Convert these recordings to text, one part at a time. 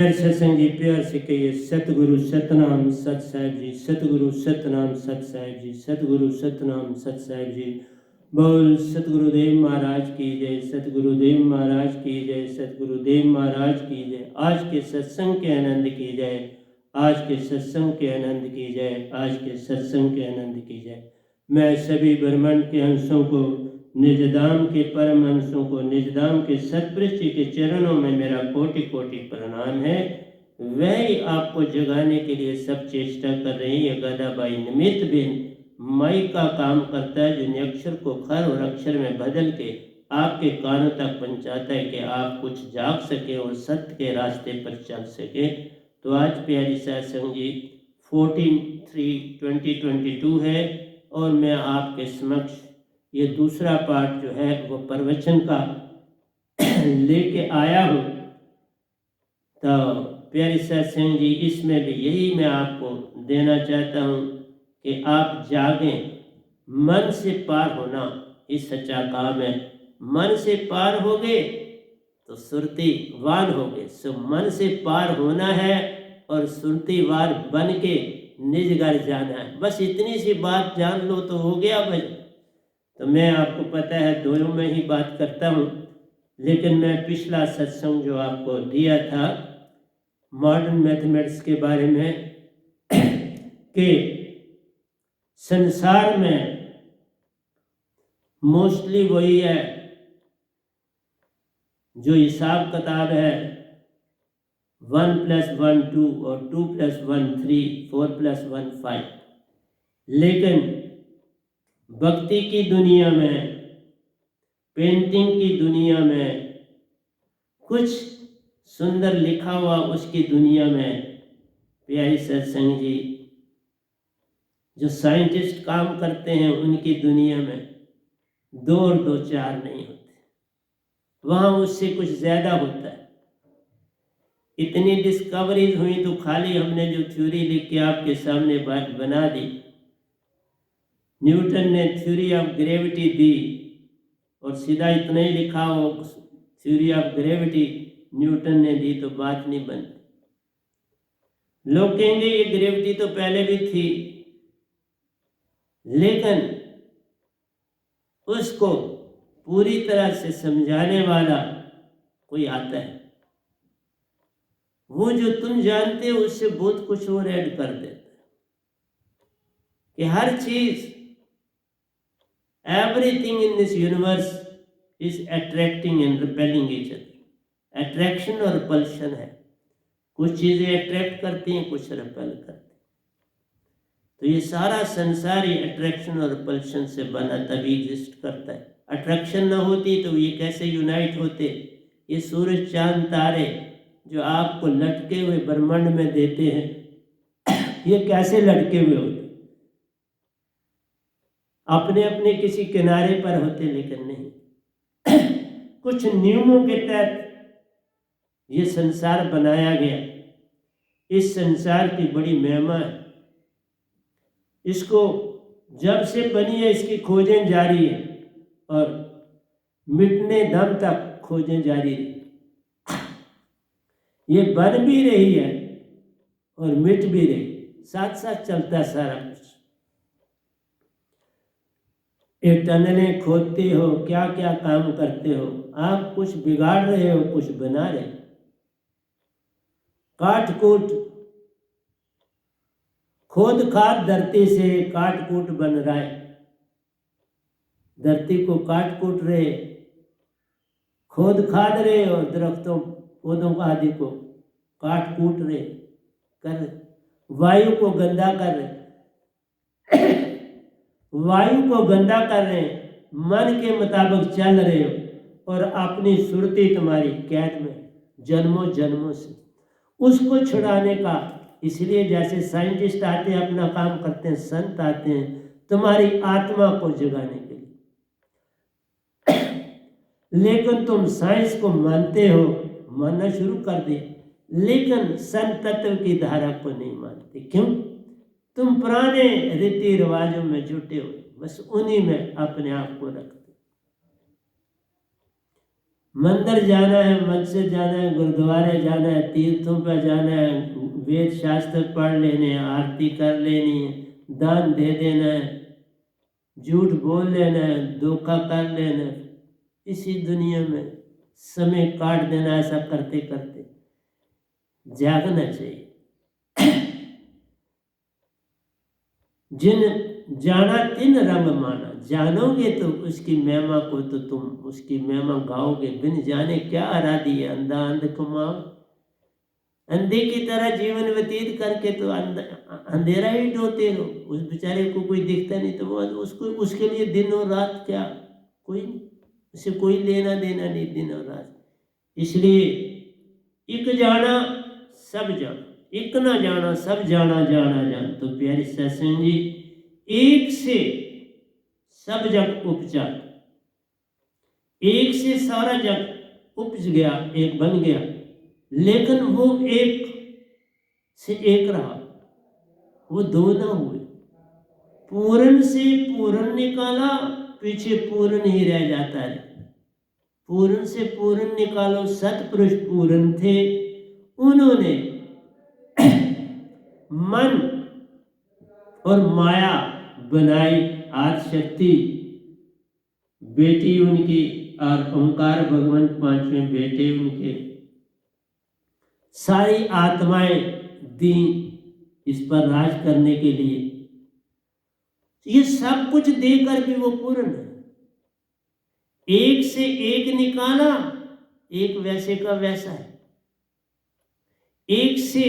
प्यार सत्संग जी, प्यार से कहिए सतगुरु सतनाम सत साहिब जी, सतगुरु सतनाम सत साहिब जी, सतगुरु सतनाम सत साहिब जी। बोल सतगुरुदेव महाराज की जय, सतगुरुदेव महाराज की जय, सतगुरुदेव महाराज की जय। आज के सत्संग के आनंद की जय, आज के सत्संग के आनंद की जय, आज के सत्संग के आनंद की जय। मैं सभी ब्रह्मांड के अंशों को, निजधाम के परम अंशों को, निजधाम के सतपुरुष जी के चरणों में मेरा कोटि कोटि प्रणाम है। वह ही आपको जगाने के लिए सब चेष्टा कर रहे हैं। ये गदाबाई निमित्त बिन मई का काम करता है, जो अक्षर को खर और अक्षर में बदल के आपके कानों तक पहुंचाता है कि आप कुछ जाग सके और सत्य के रास्ते पर चल सके। तो आज प्यारी सत्संग जी 14/3/2022 है और मैं आपके समक्ष ये दूसरा पार्ट जो है वो प्रवचन का लेके आया हूँ। तो प्यारी सत्संग जी, इसमें भी यही मैं आपको देना चाहता हूँ कि आप जागें। मन से पार होना इस सच्चा काम है। मन से पार हो गए तो सुरतीवान हो गए। सो मन से पार होना है और सुरतीवान बन के निज घर जाना है। बस इतनी सी बात जान लो तो हो गया भाई। तो मैं आपको पता है दोनों में ही बात करता हूँ, लेकिन मैं पिछला सत्संग जो आपको दिया था मॉडर्न मैथमेटिक्स के बारे में कि संसार में मोस्टली वही है जो हिसाब किताब है 1 + 1 2 और 2 + 1 3, 4 + 1 5। लेकिन भक्ति की दुनिया में, पेंटिंग की दुनिया में, कुछ सुंदर लिखा हुआ उसकी दुनिया में, प्यारी सत्संग जी, जो साइंटिस्ट काम करते हैं उनकी दुनिया में 2 और 2 4 नहीं होते। वहाँ उससे कुछ ज़्यादा होता है। इतनी डिस्कवरीज हुई तो खाली हमने जो थ्योरी लिख के आपके सामने बात बना दी। न्यूटन ने थ्योरी ऑफ ग्रेविटी दी और सीधा इतना ही लिखा हो थ्योरी ऑफ ग्रेविटी न्यूटन ने दी तो बात नहीं बनती। लोग कहेंगे ये ग्रेविटी तो पहले भी थी, लेकिन उसको पूरी तरह से समझाने वाला कोई आता है। वो जो तुम जानते हो उससे बहुत कुछ और ऐड कर देता है कि हर चीज, everything in this universe is attracting and repelling each other. Attraction और रिपल्शन है। कुछ चीजें अट्रैक्ट करती हैं, कुछ रिपेल करती हैं। तो ये सारा संसार ही अट्रैक्शन और रिपल्शन से बना, तभी एग्जिस्ट करता है। अट्रैक्शन ना होती तो ये कैसे यूनाइट होते? ये सूरज चांद तारे जो आपको लटके हुए ब्रह्मांड में देते हैं, ये कैसे लटके हुए होते? अपने अपने किसी किनारे पर होते, लेकिन नहीं। कुछ नियमों के तहत ये संसार बनाया गया। इस संसार की बड़ी महिमा है। इसको जब से बनी है इसकी खोजें जारी है और मिटने दम तक खोजें जारी है। ये बन भी रही है और मिट भी रही, साथ साथ चलता है सारा कुछ। एक टनलें खोदते हो, क्या क्या काम करते हो आप, कुछ बिगाड़ रहे हो, कुछ बना रहे हो। काट कूट, खोद खाद धरती से काट कूट बन रहा है। धरती को काट कूट रहे, खोद खाद रहे और दरख्तों पौधों को आदि को काट कूट रहे, कर वायु को गंदा कर रहे, वायु को गंदा कर रहे, मन के मुताबिक चल रहे हो और अपनी सुरती तुम्हारी कैद में जन्मों जन्मों से। उसको छुड़ाने का, इसलिए जैसे साइंटिस्ट आते हैं अपना काम करते हैं, संत आते हैं तुम्हारी आत्मा को जगाने के लिए। लेकिन तुम साइंस को मानते हो, मानना शुरू कर दे, लेकिन संत तत्व की धारा को नहीं मानते। क्यों? तुम पुराने रीति रिवाजों में जुटे हुए, बस उन्हीं में अपने आप को रखते। मंदिर जाना है, मस्जिद जाना है, गुरुद्वारे जाना है, तीर्थों पर जाना है, वेद शास्त्र पढ़ लेने हैं, आरती कर लेनी है, दान दे देना है, झूठ बोल लेना है, धोखा कर लेना है, इसी दुनिया में समय काट देना। ऐसा करते करते जागना चाहिए। जिन जाना तिन रंग माना, जानोगे तो उसकी महिमा को, तो तुम उसकी महिमा गाओगे। बिन जाने क्या आराधी है, अंधा अंध कमाओ। अंधे की तरह जीवन व्यतीत करके तो अंधेरा ही ढोते रहो। उस बेचारे को कोई दिखता नहीं तो वो उसको, उसके लिए दिन और रात क्या, कोई नहीं, उसे कोई लेना देना नहीं दिन और रात। इसलिए एक जाना सब जाना, एक ना जाना सब जाना, जाना जान। तो प्यारी सत्संग जी, एक से सब जग उपजा, एक से सारा जग उपज गया, एक बन गया, लेकिन वो एक से एक रहा, वो दो ना हुए। पूर्ण से पूर्ण निकाला, पीछे पूर्ण ही रह जाता है। पूर्ण से पूर्ण निकालो, सतपुरुष पूर्ण थे, उन्होंने मन और माया बनाई आदि शक्ति, बेटी उनकी, और ओंकार भगवान पांचवें बेटे उनके, सारी आत्माएं दी इस पर राज करने के लिए। ये सब कुछ देकर भी वो पूर्ण है। एक से एक निकाला, एक वैसे का वैसा है। एक से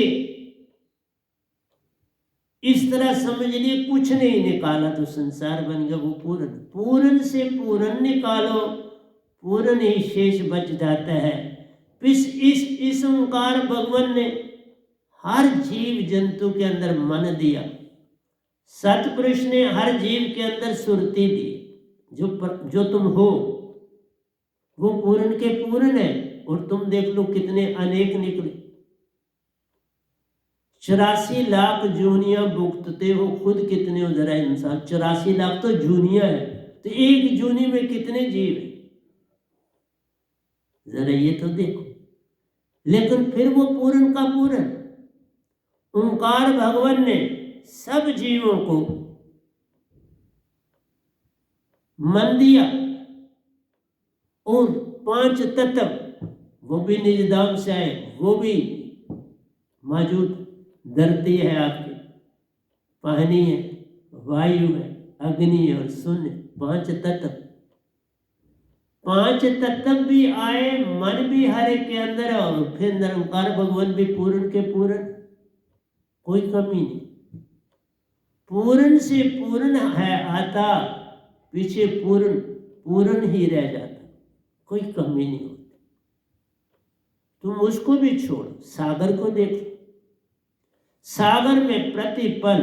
इस तरह समझ लिए कुछ नहीं निकाला तो संसार बन गया, वो पूर्ण। पूर्ण से पूर्ण निकालो, पूर्ण ही शेष बच जाता है। इस ओंकार भगवान ने हर जीव जंतु के अंदर मन दिया। सतपुरुष ने हर जीव के अंदर सुरती दी। जो तुम हो वो पूर्ण के पूर्ण है। और तुम देख लो कितने अनेक निकले। 84 लाख जूनियां भुगतते हो, खुद कितने हो जरा इंसान। 84 लाख तो जूनिया है, तो एक जूनी में कितने जीव है, जरा ये तो देखो। लेकिन फिर वो पूर्ण का पूर्ण ओंकार भगवान ने सब जीवों को मन दिया। और 5 तत्व वो भी निज धाम से आए, वो भी मौजूद। धरती है आपकी, पानी है, वायु है, अग्नि है और शून्य। 5 तत्व, 5 तत्व भी आए, मन भी हर एक के अंदर है। और फिर निरंकार भगवान भी पूर्ण के पूर्ण, कोई कमी नहीं। पूर्ण से पूर्ण है आता, पीछे पूर्ण पूर्ण ही रह जाता, कोई कमी नहीं होती। तुम उसको भी छोड़, सागर को देख। सागर में प्रतिपल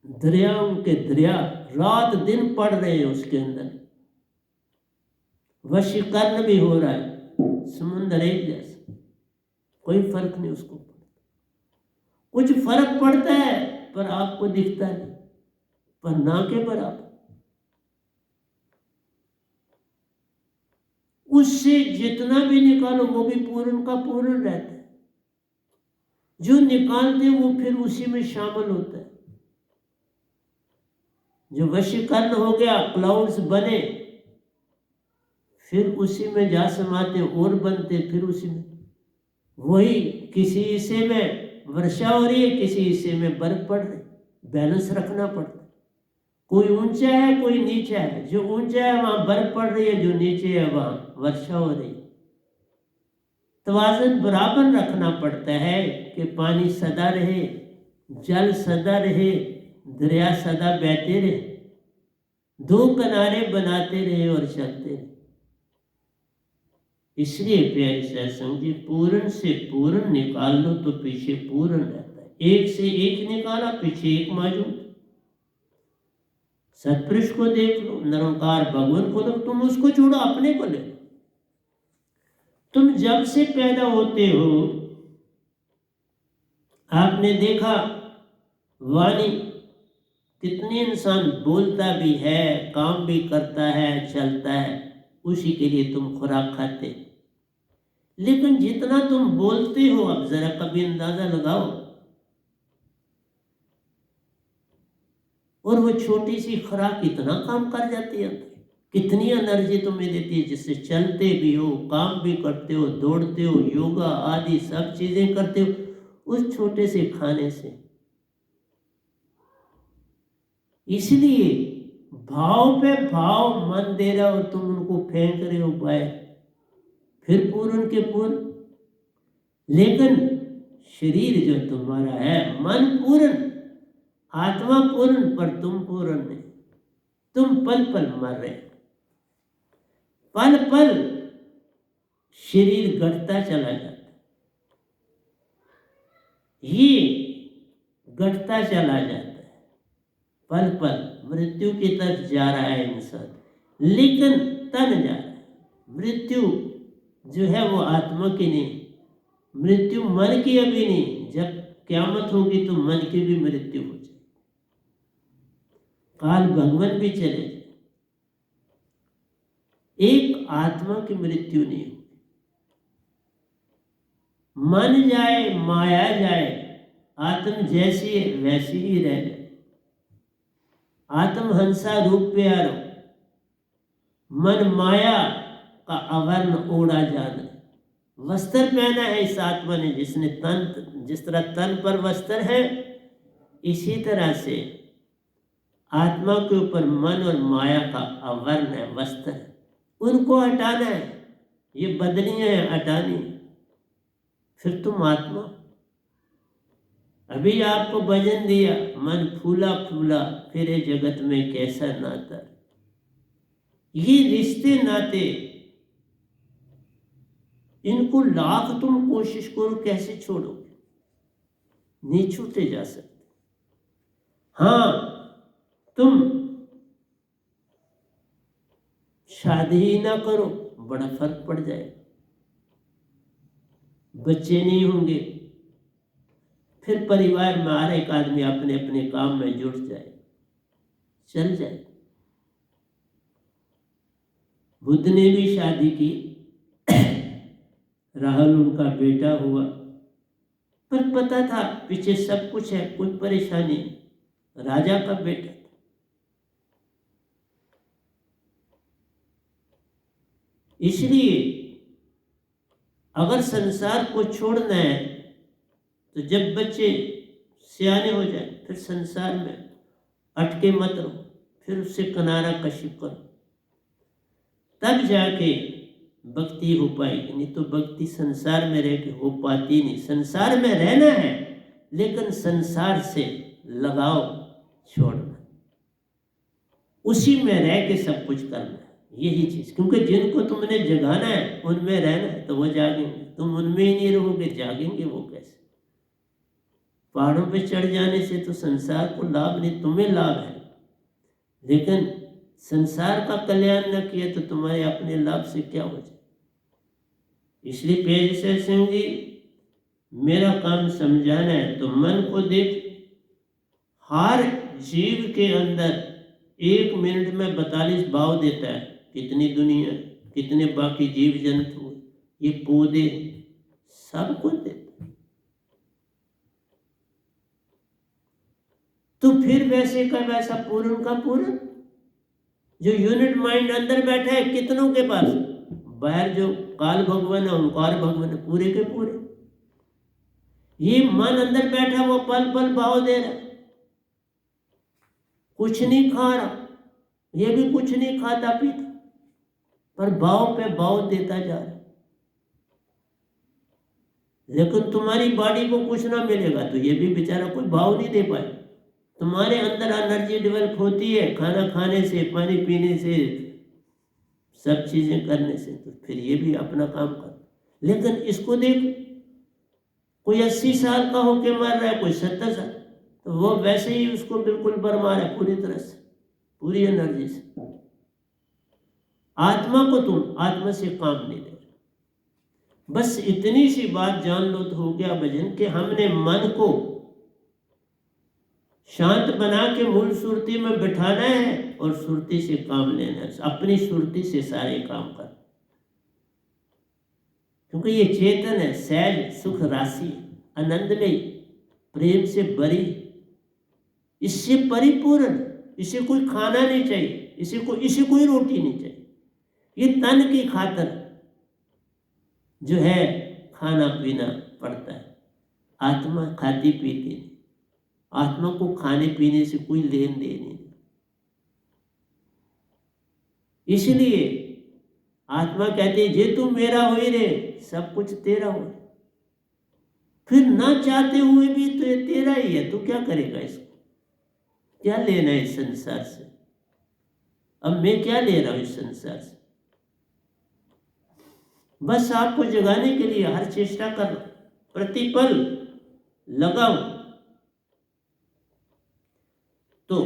दरियाओं के दरिया रात दिन पड़ रहे हैं उसके अंदर। वशीकरण भी हो रहा है, समुद्र एक जैसा, कोई फर्क नहीं उसको। कुछ फर्क पड़ता है पर आपको दिखता नहीं, पर ना के बराबर। उससे जितना भी निकालो वो भी पूर्ण का पूर्ण रहता है। जो निकालते वो फिर उसी में शामिल होता है। जो वशीकरण हो गया, क्लाउड्स बने, फिर उसी में जा समाते और बनते, फिर उसी में। वही किसी हिस्से में वर्षा हो रही है, किसी हिस्से में बर्फ पड़ रही, बैलेंस रखना पड़ता है। कोई ऊंचा है, कोई नीचा है। जो ऊंचा है वहां बर्फ पड़ रही है, जो नीचे है वहां वर्षा हो रही है। तवाज़ुन बराबर रखना पड़ता है कि पानी सदा रहे, जल सदा रहे, दरिया सदा बहते रहे, दो किनारे बनाते रहे और चलते रहे। इसलिए प्यारे सत्संग जी, पूर्ण से पूर्ण निकाल लो तो पीछे पूर्ण रहता है। एक से एक निकाला, पीछे एक मौजूद। सतपुरुष को देख लो, निरंकार भगवान को, तुम उसको छोड़ो, अपने को ले लो। तुम जब से पैदा होते हो आपने देखा वाणी, कितने इंसान बोलता भी है, काम भी करता है, चलता है, उसी के लिए तुम खुराक खाते। लेकिन जितना तुम बोलते हो, अब जरा कभी अंदाजा लगाओ, और वो छोटी सी खुराक इतना काम कर जाती है, कितनी एनर्जी तुम्हें देती है, जिससे चलते भी हो, काम भी करते हो, दौड़ते हो, योगा आदि सब चीजें करते हो उस छोटे से खाने से। इसलिए भाव पे भाव मन दे रहा हो, तुम उनको फेंक रहे हो बाहर, फिर पूर्ण के पूर्ण। लेकिन शरीर जो तुम्हारा है, मन पूर्ण, आत्मा पूर्ण, पर तुम पूर्ण नहीं। तुम पल पल मर रहे, पल पल शरीर घटता चला जाता, ये घटता चला जाता है, पल पल मृत्यु की तरफ जा रहा है इंसान, लेकिन तन जा रहा है। मृत्यु जो है वो आत्मा की नहीं, मृत्यु मन की अभी नहीं। जब क़यामत होगी तो मन की भी मृत्यु हो जाए, काल भगवान भी चले जाए, एक आत्मा की मृत्यु नहीं होगी। मन जाए, माया जाए, आत्म जैसी है वैसी ही रह जाए। आत्म हंसा रूप प्यारो, मन माया का आवरण ओढ़ा जाना। वस्त्र पहना है इस आत्मा ने, जिसने तन, जिस तरह तन पर वस्त्र है, इसी तरह से आत्मा के ऊपर मन और माया का आवरण है, वस्त्र है, उनको हटाना है। ये बदलियां हैं, हटानी। फिर तुम आत्मा। अभी आपको भजन दिया, मन फूला फूला फिरे जगत में कैसा नाता। ये रिश्ते नाते, इनको लाख तुम कोशिश करो कैसे छोड़ोगे, नहीं छूटे जा सकते। हाँ, तुम शादी ही ना करो, बड़ा फर्क पड़ जाएगा, बच्चे नहीं होंगे, फिर परिवार में हर एक आदमी अपने अपने काम में जुट जाए, चल जाए। बुद्ध ने भी शादी की, राहुल उनका बेटा हुआ, पर पता था पीछे सब कुछ है, कोई परेशानी नहीं, राजा का बेटा था। इसलिए अगर संसार को छोड़ना है तो जब बच्चे सियाने हो जाए, फिर संसार में अटके मत रहो, फिर उससे किनारा कशी करो, तब जाके भक्ति हो पाएगी। नहीं तो भक्ति संसार में रह के हो पाती नहीं। संसार में रहना है, लेकिन संसार से लगाव छोड़ना, उसी में रह के सब कुछ करना है, यही चीज। क्योंकि जिनको तुमने जगाना है, उनमें रहना है, तो वो जागेंगे। तुम उनमें ही नहीं रहोगे, जागेंगे वो कैसे? पहाड़ों पे चढ़ जाने से तो संसार को लाभ नहीं, तुम्हें लाभ है, लेकिन संसार का कल्याण न किया तो तुम्हारे अपने लाभ से क्या हो जाए। इसलिए पेशे सिंह जी, मेरा काम समझाना है, तो मन को देख, हर जीव के अंदर 1 मिनट में 42 भाव देता है। कितनी दुनिया, कितने बाकी जीव जंतु, ये पौधे, सब कुछ देता है। तो फिर वैसे का वैसा पूर्ण का पूर्ण, जो यूनिट माइंड अंदर बैठा है कितनों के पास, बाहर जो काल भगवान है, ओंकार भगवान है, पूरे के पूरे। ये मन अंदर बैठा, वो पल पल भाव दे रहा, कुछ नहीं खा रहा, ये भी कुछ नहीं खाता पीता, पर भाव पे भाव देता जा रहा। लेकिन तुम्हारी बॉडी को कुछ ना मिलेगा तो ये भी बेचारा कोई भाव नहीं दे पाए। तुम्हारे अंदर एनर्जी डेवलप होती है खाना खाने से, पानी पीने से, सब चीजें करने से, तो फिर ये भी अपना काम कर। लेकिन इसको देखो, कोई 80 साल का होके मर रहा है, कोई 70 साल, तो वो वैसे ही उसको बिल्कुल बरमार है पूरी तरह से, पूरी एनर्जी से। आत्मा को तुम आत्मा से काम नहीं ले। बस इतनी सी बात जान लो तो हो गया भजन, कि हमने मन को शांत बना के मूल सुरती में बिठाना है और सुरती से काम लेना है, अपनी सुरती से सारे काम कर, क्योंकि ये चेतन है, सहज सुख राशि, आनंदमयी, प्रेम से भरी, इससे परिपूर्ण, इसे कोई खाना नहीं चाहिए, इसे कोई रोटी नहीं चाहिए। ये तन की खातर जो है खाना पीना पड़ता है, आत्मा खाती पीती नहीं, आत्मा को खाने पीने से कोई लेन देन नहीं। इसलिए आत्मा कहती है जे तू मेरा हो ही रे, सब कुछ तेरा हो। फिर ना चाहते हुए भी तो ये तेरा ही है, तू क्या करेगा इसको? क्या लेना है इस संसार से? अब मैं क्या ले रहा हूं इस संसार से? बस आपको जगाने के लिए हर चेष्टा कर, प्रतिपल लगाओ। तो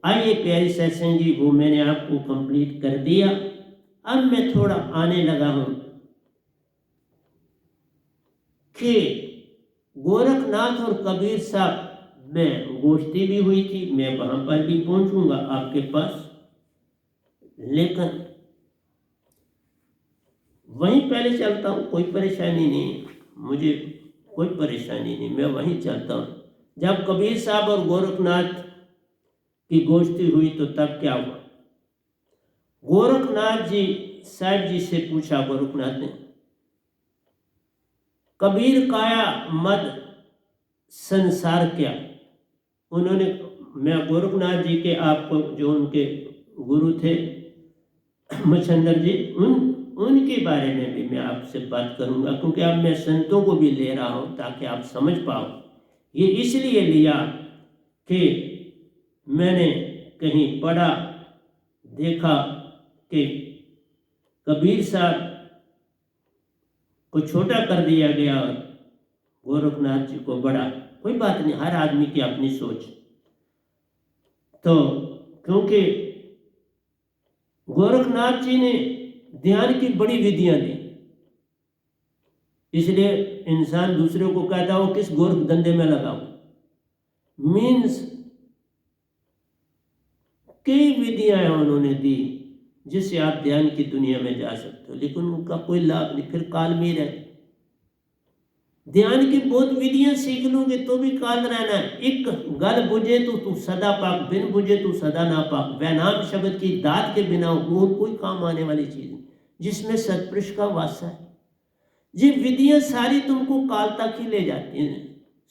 आइए प्यारी सत्संग जी, वो मैंने आपको कंप्लीट कर दिया। अब मैं थोड़ा आने लगा हूं कि गोरखनाथ और कबीर साहब में गोष्ठी भी हुई थी, मैं वहां पर भी पहुंचूंगा आपके पास, लेकिन वहीं पहले चलता हूं, कोई परेशानी नहीं, मुझे कोई परेशानी नहीं, मैं वहीं चलता हूं। जब कबीर साहब और गोरखनाथ की गोष्ठी हुई तो तब क्या हुआ? गोरखनाथ जी साहब जी से पूछा गोरखनाथ ने, कबीर काया मद संसार क्या? उन्होंने, मैं गोरखनाथ जी के, आपको जो उनके गुरु थे मच्छंदर जी, उनके बारे में भी मैं आपसे बात करूंगा, क्योंकि अब मैं संतों को भी ले रहा हूं ताकि आप समझ पाओ। ये इसलिए लिया कि मैंने कहीं पढ़ा देखा कि कबीर साहब को छोटा कर दिया गया और गोरखनाथ जी को बड़ा। कोई बात नहीं, हर आदमी की अपनी सोच। तो क्योंकि गोरखनाथ जी ने ध्यान की बड़ी विधियां दी, इसलिए इंसान दूसरे को कहता हो किस गोरख धंधे में लगाओ, मीन्स कई विधियां उन्होंने दी जिससे आप ध्यान की दुनिया में जा सकते हो, लेकिन उनका कोई लाभ नहीं, फिर काल में रहे। ध्यान की बहुत विधियां सीख लोगे तो भी काल रहना है। एक गल बुझे तो तू सदा पाक, बिन बुझे तू सदा ना पाक, वैनाम शब्द की दात के बिना और कोई काम आने वाली चीज नहीं, जिसमें सत्पुरुष का वासा है। ये विधियां सारी तुमको काल तक ही ले जाती हैं,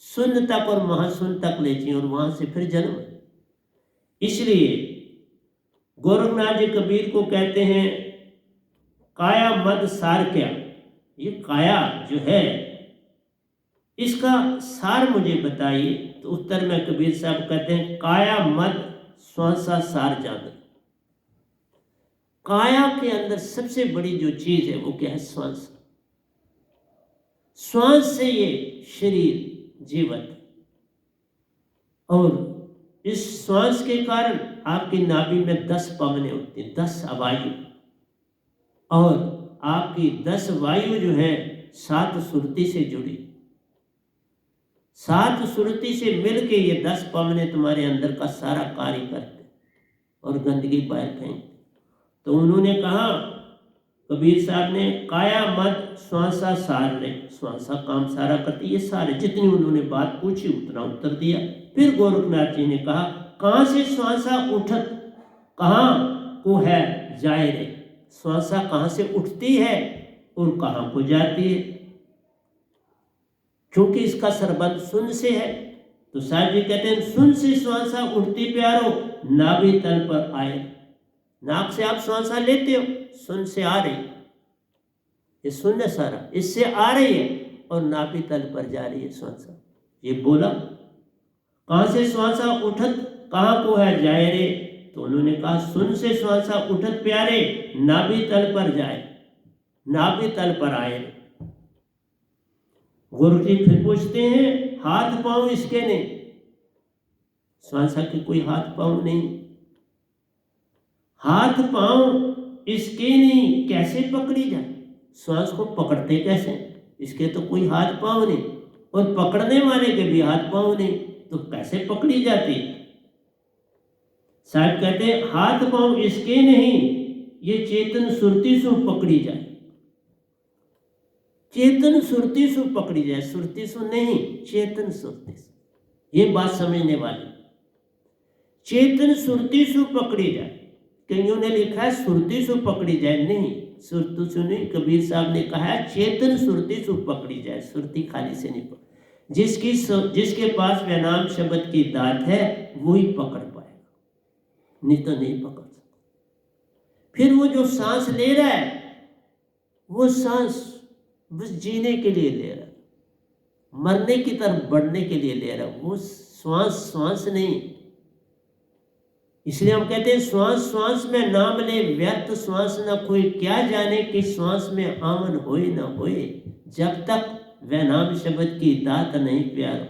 शून्य तक और महाशून्य तक ले जाती, और वहां से फिर जन्म। इसलिए गोरखनाथ जी कबीर को कहते हैं काया मद सार क्या? ये काया जो है इसका सार मुझे बताइए। तो उत्तर में कबीर साहब कहते हैं काया मद श्वासा सार जान। काया के अंदर सबसे बड़ी जो चीज है वो क्या है? श्वास। श्वास से ये शरीर जीवित, और इस श्वास के कारण आपकी नाभि में 10 पवनें होती हैं, 10 अवायु, और आपकी 10 वायु जो है 7 सुरती से जुड़ी, 7 सुरती से मिलके ये 10 पवनें तुम्हारे अंदर का सारा कार्य करते और गंदगी बाहर फेंकते। तो उन्होंने कहा, कबीर साहब ने, काया मद श्वासा सार ले, श्वासा काम सारा करती, ये सारे जितनी उन्होंने बात पूछी उतना उत्तर दिया। फिर गोरखनाथ जी ने कहा कहाँ से श्वासा उठत, कहाँ को है जाए रे? श्वासा कहाँ से उठती है और कहाँ को जाती है? क्योंकि इसका संबंध शून्य से है। तो साहब जी कहते हैं शून्य से श्वासा उठती प्यारो, नाभि तल पर आए। नाक से आप श्वासा लेते हो, शून्य से आ रही, ये शून्य सारा इससे आ रही है और नाभि तल पर जा रही है श्वासा। ये बोला कहाँ से श्वासा उठत, कहाँ को है जाए रे? तो उन्होंने कहा शून्य से श्वासा उठत प्यारे, नाभि तल पर जाए, नाभि तल पर आए। गुरु जी फिर पूछते हैं हाथ पांव इसके नहीं? श्वासा के कोई हाथ पांव नहीं, हाथ पांव इसके नहीं, कैसे पकड़ी जाए? श्वास को पकड़ते कैसे? इसके तो कोई हाथ पांव नहीं, और पकड़ने वाले के भी हाथ पांव नहीं, तो कैसे पकड़ी जाती? साहब कहते हैं हाथ पांव इसके नहीं, ये चेतन सुरती सु पकड़ी जाए। चेतन सुरती सु पकड़ी जाए, सुरती सु नहीं, चेतन सुरती सु। ये बात समझने वाली। चेतन सुरती सु पकड़ी जाए, कईयों ने लिखा है सुरती सु पकड़ी जाए, नहीं, सुरती सु नहीं। कबीर साहब ने कहा है चेतन सुरती सु पकड़ी जाए, सुरती खाली से नहीं पकड़ी। जिसके पास वह नाम शब्द की दात है वही पकड़ पाएगा, नहीं तो नहीं पकड़ सकता। फिर वो जो सांस ले रहा है, वो सांस बस जीने के लिए ले रहा है, मरने की तरफ बढ़ने के लिए ले रहा है, वो श्वास नहीं। इसलिए हम कहते हैं श्वास श्वास में नाम ले, व्यर्थ श्वास न कोई, क्या जाने कि श्वास में आमन होए न होए। जब तक वह नाम शब्द की दात नहीं प्यारो,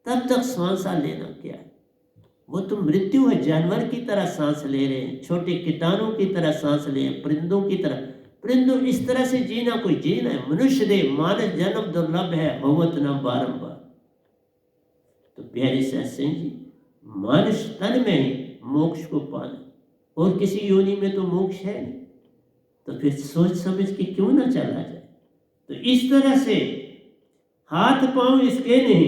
तब तक श्वास लेना क्या है। वो तो मृत्यु है, जानवर की तरह सांस ले रहे हैं, छोटे कीटाणु की तरह सांस ले, परिंदों की तरह। परिंदों इस तरह से जीना कोई जीना है। मनुष्य दे मानस जन्म दुर्लभ है, होवत न बारंबार। तो प्यारे सत्संग जी, मानुष तन में ही मोक्ष को पाना, और किसी योनि में तो मोक्ष है नहीं, तो फिर सोच समझ के क्यों ना चला जाए। तो इस तरह से हाथ पांव इसके नहीं,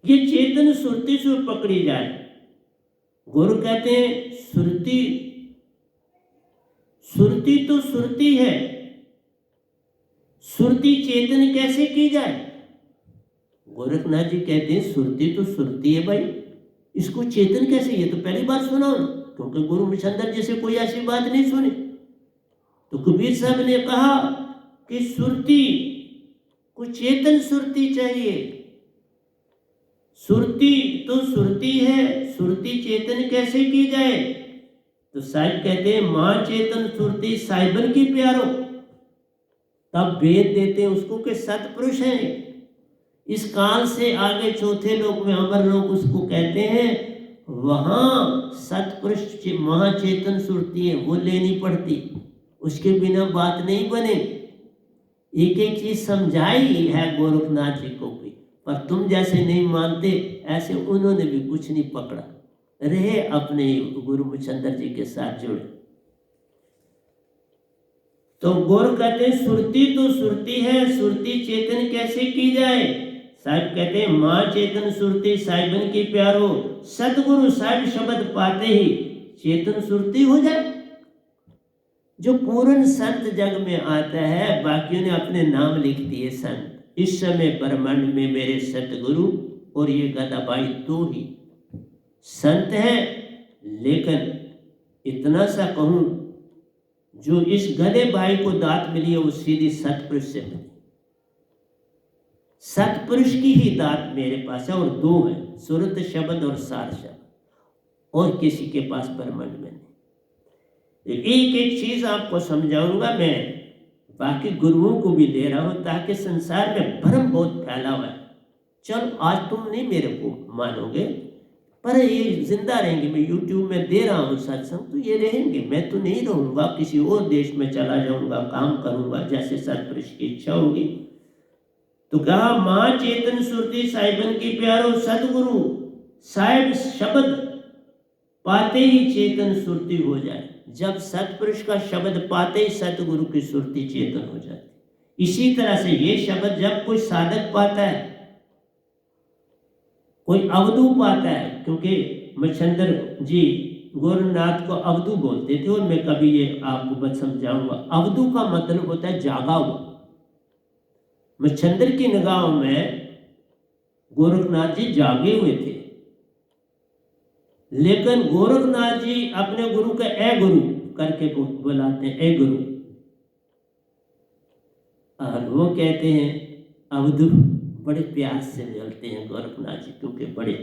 ये चेतन सुरती से पकड़ी जाए। गुरु कहते हैं सुरती तो सुरती है, सुरती चेतन कैसे की जाए। गोरखनाथ जी कहते हैं सुरती तो सुरती है भाई, इसको चेतन कैसे। ये तो पहली बार सुना हो, क्योंकि गुरु मच्छंदर जी से कोई ऐसी बात नहीं सुनी। तो कबीर साहब ने कहा कि सुरती को चेतन सुरती चाहिए। सुरती तो सुरती है, सुरती चेतन कैसे की जाए। तो साहिब कहते हैं मां चेतन सुरती साहिबन की प्यारो। तब भेद देते हैं उसको कि सतपुरुष हैं। इस काल से आगे चौथे लोक में अमर लोग उसको कहते हैं, वहां सतपुरुष महाचेतन सुरती है, वो लेनी पड़ती, उसके बिना बात नहीं बने। एक एक चीज समझाई है गोरखनाथ जी को भी, पर तुम जैसे नहीं मानते, ऐसे उन्होंने भी कुछ नहीं पकड़ा, रहे अपने गुरु मच्छंदर जी के साथ जुड़े। तो गोरख कहते हैं सुरती तो सुरती है, सुरती चेतन कैसे की जाए। साहिब कहते हैं मां चेतन सुरती साहिबन की प्यारो, सतगुरु साहिब शब्द पाते ही चेतन सुरती हो जाए। जो पूर्ण संत जग में आता है, बाकियों ने अपने नाम लिख दिए संत। इस समय ब्रह्मांड में मेरे सतगुरु और ये गदाबाई दो ही संत हैं। लेकिन इतना सा कहूं, जो इस गधे भाई को दात मिली है वो सीधी सतपुरुष से मिली। सतपुरुष की ही दात मेरे पास है, और दो है, सुरत शब्द और सार शब्द, और किसी के पास ब्रह्मांड में नहीं। एक एक चीज आपको समझाऊंगा मैं, बाकी गुरुओं को भी दे रहा हूं, ताकि संसार में भ्रम बहुत फैला हुआ है। चलो आज तुम नहीं मेरे को मानोगे, पर ये जिंदा रहेंगे। मैं यूट्यूब में दे रहा हूँ सत्संग, तो ये रहेंगे। मैं तो नहीं रहूंगा, किसी और देश में चला जाऊंगा, काम करूंगा, जैसे सतपुरुष की इच्छा होगी। तो कहा मां चेतन सुरती साहिबन की प्यारो, सतगुरु साहिब शब्द पाते ही चेतन सुरती हो जाए। जब सतपुरुष का शब्द पाते ही सतगुरु की सुरती चेतन हो जाती। इसी तरह से ये शब्द जब कोई साधक पाता है, कोई अवधू पाता है, क्योंकि मच्छंदर जी गोरखनाथ को अवधू बोलते थे, और मैं कभी ये आपको बस समझाऊंगा। अवधू का मतलब होता है जागा हुआ। मच्छंदर की निगाहों में गोरखनाथ जी जागे हुए थे, लेकिन गोरखनाथ जी अपने गुरु का ए गुरु करके बुलाते हैं, ए गुरु। और वो कहते हैं अवधू, बड़े प्यार से मिलते हैं गोरखनाथ जी, क्योंकि बड़े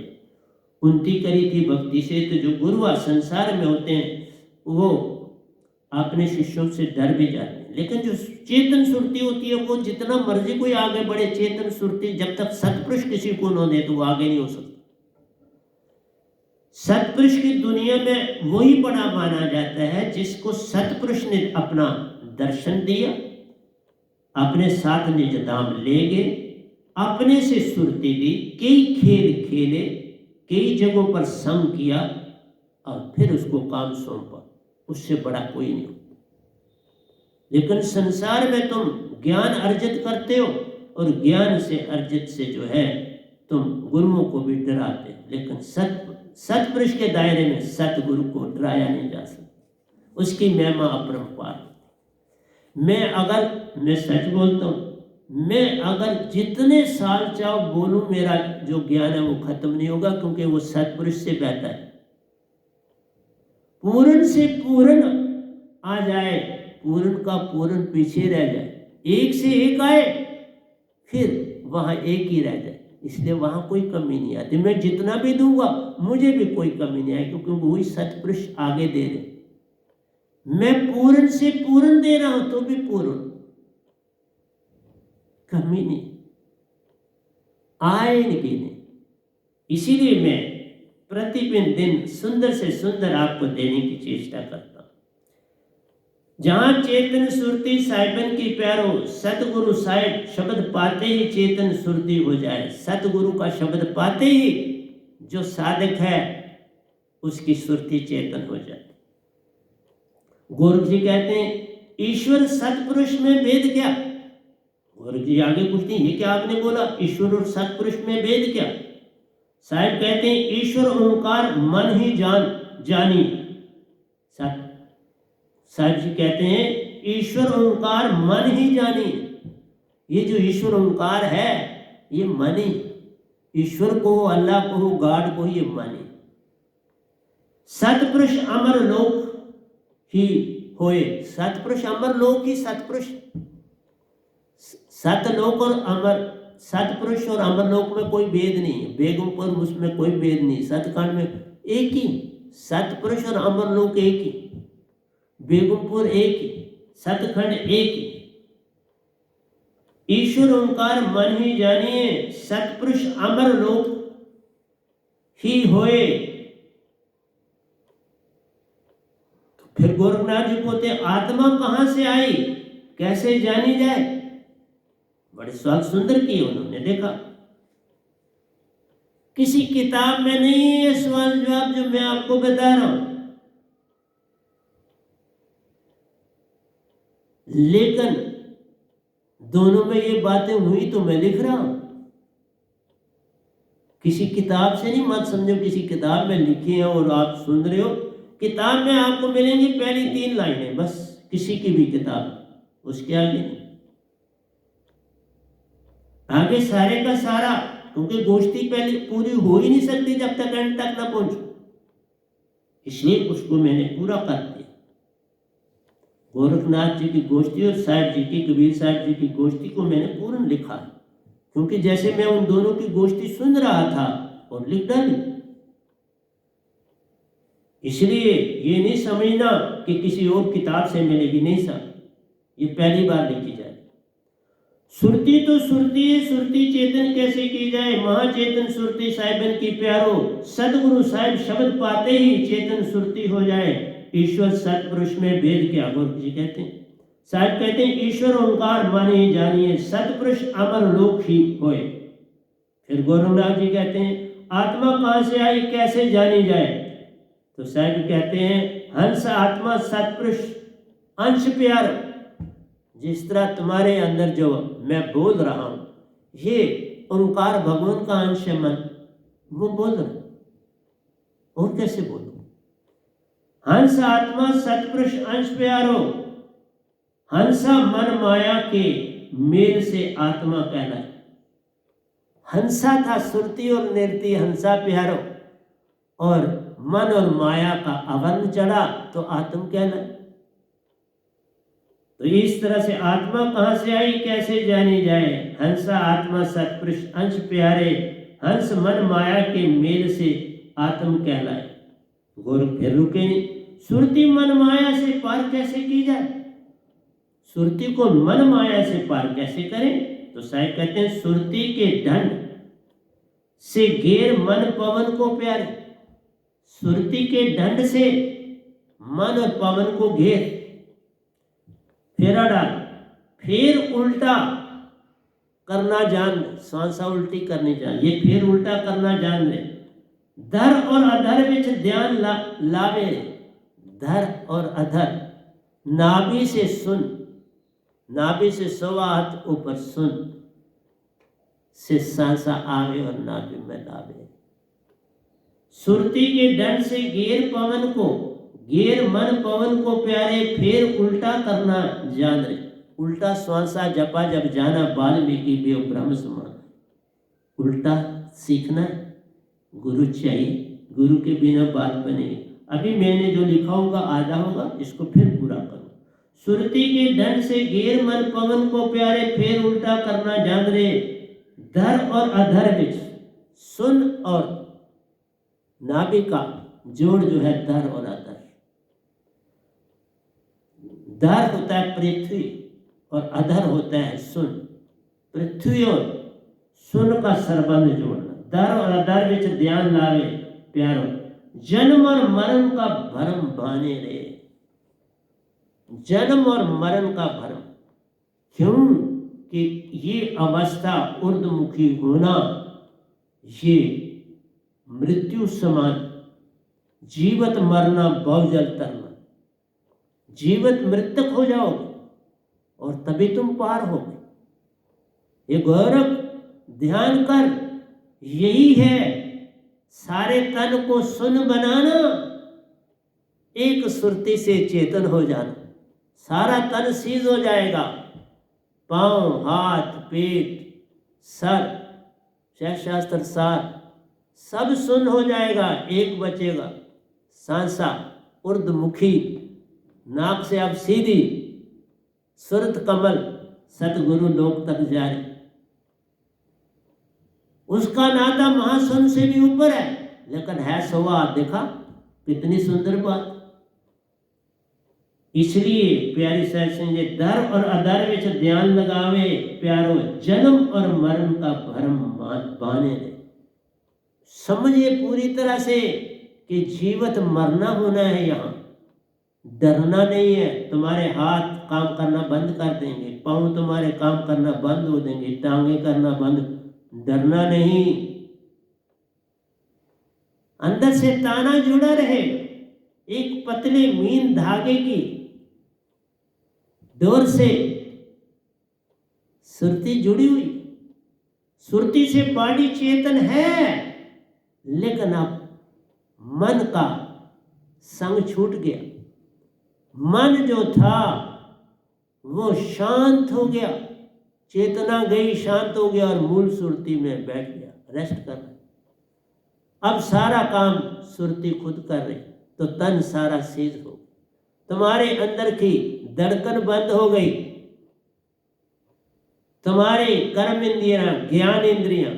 उन्नति करी थी भक्ति से। तो जो गुरुआ संसार में होते हैं वो अपने शिष्यों से डर भी जाते हैं, लेकिन जो चेतन सुरती होती है वो जितना मर्जी कोई आगे बढ़े, चेतन सुरती जब तक सतपुरुष किसी को न दे तो वो आगे नहीं हो सकता। सतपुरुष की दुनिया में वही बड़ा माना जाता है जिसको सतपुरुष ने अपना दर्शन दिया, अपने साथ निज धाम ले गए, अपने से सुरती दी, कई खेल खेले, कई जगहों पर संग किया और फिर उसको काम सौंपा, उससे बड़ा कोई नहीं। लेकिन संसार में तुम ज्ञान अर्जित करते हो और ज्ञान से अर्जित से जो है तुम गुरुओं को भी डराते, लेकिन सतपुरुष के दायरे में सतगुरु को डराया नहीं जा सकता, उसकी महिमा अपरंपार। मैं सच बोलता हूँ, मैं अगर जितने साल चाहो बोलूं, मेरा जो ज्ञान है वो खत्म नहीं होगा, क्योंकि वो सतपुरुष से बेहतर है। पूर्ण से पूर्ण आ जाए, पूर्ण का पूर्ण पीछे रह जाए, एक से एक आए फिर वहां एक ही रह जाए, इसलिए वहां कोई कमी नहीं आती। मैं जितना भी दूंगा मुझे भी कोई कमी नहीं आएगी, क्योंकि वही सतपुरुष आगे दे रहे। मैं पूर्ण से पूर्ण दे रहा हूं तो भी पूर्ण, कमी नहीं आएगी नहीं। इसीलिए मैं प्रतिदिन सुंदर से सुंदर आपको देने की चेष्टा करता हूं। जहां चेतन सुरती साहिबन की प्यारो, सतगुरु साहिब शब्द पाते ही चेतन सुरती हो जाए। सतगुरु का शब्द पाते ही जो साधक है उसकी सुरती चेतन हो जाए। गोरख जी कहते हैं ईश्वर सतपुरुष में भेद क्या? गोरख जी आगे पूछते हैं ये क्या आपने बोला, ईश्वर और सतपुरुष में भेद क्या? साहिब कहते हैं ईश्वर ओंकार मन ही जानी। साहिब जी कहते हैं ईश्वर ओंकार मन ही जानी। ये जो ईश्वर ओंकार है ये मन ही, ईश्वर को अल्लाह को गॉड को ये माने। सतपुरुष अमर लोक ही होए। सतपुरुष अमर लोक ही सतपुरुष। सतलोक और अमर, सतपुरुष और अमर लोक में कोई भेद नहीं है, बेगमपुर उसमें कोई भेद नहीं। सतखंड में एक ही, सतपुरुष और अमर लोक एक ही, बेगमपुर एक ही, सतखंड एक ही। ईश्वर ओंकार मन ही जानिए, सतपुरुष अमर लोक ही होए। तो फिर गोरखनाथ जी बोलते आत्मा कहां से आई, कैसे जानी जाए? बड़े सवाल सुंदर किए उन्होंने। देखा किसी किताब में नहीं है ये सवाल जवाब जो मैं आपको बता रहा हूं, लेकिन दोनों में ये बातें हुई तो मैं लिख रहा हूं। किसी किताब से नहीं, मत समझो किसी किताब में लिखी है और आप सुन रहे हो। किताब में आपको मिलेंगी पहली 3 लाइनें बस, किसी की भी किताब, उसके आगे नहीं। आगे सारे का सारा, क्योंकि गोष्ठी पहले पूरी हो ही नहीं सकती जब तक एंड तक ना पहुंचो, इसलिए उसको मैंने पूरा कर दिया। गोरखनाथ जी की गोष्ठी और साहिब जी की, कबीर साहिब जी की गोष्ठी को मैंने पूर्ण लिखा है, क्योंकि जैसे मैं उन दोनों की गोष्ठी सुन रहा था और लिख डाली। इसलिए ये नहीं समझना कि किसी और किताब से मिलेगी, नहीं साहब, ये पहली बार लिखी जाए। सुरती तो सुरती है, सुरती चेतन कैसे की जाए? महाचेतन सुरती साहिबन की प्यारो, सतगुरु साहिब शब्द पाते ही चेतन सुरती हो जाए। ईश्वर सतपुरुष में भेद क्या? गोरख जी कहते हैं, साहिब कहते हैं ईश्वर ओंकार माने जानिए, सतपुरुष अमर लोक ही होए। फिर गोरखनाथ जी कहते हैं आत्मा कहां से आई, कैसे जानी जाए? तो साहिब कहते हैं हंस आत्मा सतपुरुष अंश प्यार। जिस तरह तुम्हारे अंदर जो मैं बोल रहा हूं, ये ओंकार भगवान का अंश है, मन वो बोल रहा, और कैसे बोलूं? हंस आत्मा सतपुरुष अंश प्यारो, हंसा मन माया के मेल से आत्मा कहलाए। हंसा था सुरती और निर्ती, हंसा प्यारो, और मन और माया का आवरण चढ़ा तो आत्म कहलाए। तो इस तरह से आत्मा कहां से आई, कैसे जानी जाए? हंसा आत्मा सतपुरुष अंश प्यारे, हंस मन माया के मेल से आत्म कहलाए। गोरख फिर रुके नहीं। सुरती मन माया से पार कैसे की जाए? सुरती को मन माया से पार कैसे करें? तो साहिब कहते हैं सुरती के ढंड से घेर मन पवन को प्यारे। सुरती के ढंड से मन और पवन को घेर, फेरा डाल, फिर उल्टा करना जान, सांसा उल्टी करनी जान, ये फिर उल्टा करना जान ले। धर और अधर विच ध्यान लावे। धर और अधर, नाभि से सुन, नाभि से 1.25 हाथ ऊपर सुन से सांसा आवे और नाभि में लावे। सुरती के दंड से घेर पवन को, घेर मन पवन को प्यारे, फिर उल्टा करना जान रे। उल्टा श्वासा जपा जब जाना, वाल्मीकि बेव ब्रह्म समान। उल्टा सीखना, गुरु चाहिए, गुरु के बिना बात बनेगी। अभी मैंने जो लिखा होगा आधा होगा, इसको फिर पूरा करो। सुरती के दंड से घेर मन पवन को प्यारे, फिर उल्टा करना जान रे। धर और अधर विच, सुन और नाभि का जोड़ जो है धर और अधर। धर होता है पृथ्वी और अधर होता है सुन। पृथ्वी और सुन का संबंध जोड़ना। धर और अधर विच ध्यान लावे प्यारो, जन्म और मरण का भरम बाने रे। जन्म और मरण का भरम, क्यों कि ये अवस्था ऊर्ध्वमुखी होना, ये मृत्यु समान, जीवत मरना बहुजल तरना। जीवत मृतक हो जाओगे और तभी तुम पार होगे। ये गौरव ध्यान कर, यही है सारे तन को सुन बनाना, एक सुरती से चेतन हो जाना। सारा तन सीज हो जाएगा, पांव, हाथ, पेट, सर, शास्त्र सार सब सुन हो जाएगा, एक बचेगा सांसा ऊर्ध्वमुखी, नाक से अब सीधी, सुरत कमल सतगुरु लोक तक जाए। उसका नाता महासुन से भी ऊपर है, लेकिन है 1.25 हाथ। देखा कितनी सुंदर बात। इसलिए प्यारी साहब सिंह जी, धर और अधर विच ध्यान लगावे प्यारो, जन्म और मरण का भरम बाने दे। समझिए पूरी तरह से कि जीवत मरना होना है, यहाँ डरना नहीं है। तुम्हारे हाथ काम करना बंद कर देंगे, पांव तुम्हारे काम करना बंद हो देंगे, टांगे करना बंद, डरना नहीं। अंदर से ताना जुड़ा रहे, एक पतले मीन धागे की डोर से सुरती जुड़ी हुई। सुरती से बॉडी चेतन है, लेकिन अब मन का संग छूट गया। मन जो था वो शांत हो गया, चेतना गई, शांत हो गया और मूल सुरती में बैठ गया, रेस्ट कर रहा। अब सारा काम सुरती खुद कर रही, तो तन सारा सीज हो, तुम्हारे अंदर की धड़कन बंद हो गई, तुम्हारे कर्म इंद्रियां, ज्ञान इंद्रियां,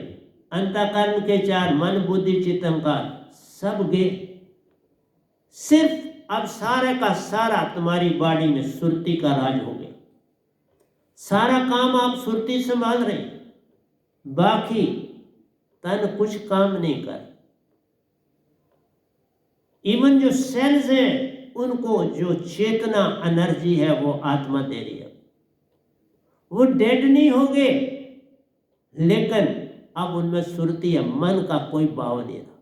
अंतःकरण के 4 मन बुद्धि चित्त अहंकार सब गए। सिर्फ अब सारे का सारा तुम्हारी बॉडी में सुरती का राज हो गया। सारा काम आप सुरती संभाल रहे, बाकी तन कुछ काम नहीं कर। इवन जो सेल्स है उनको जो चेतना एनर्जी है वो आत्मा दे रही है। वो डेड नहीं हो गए, लेकिन अब उनमें सुरती है। मन का कोई भाव नहीं रहा,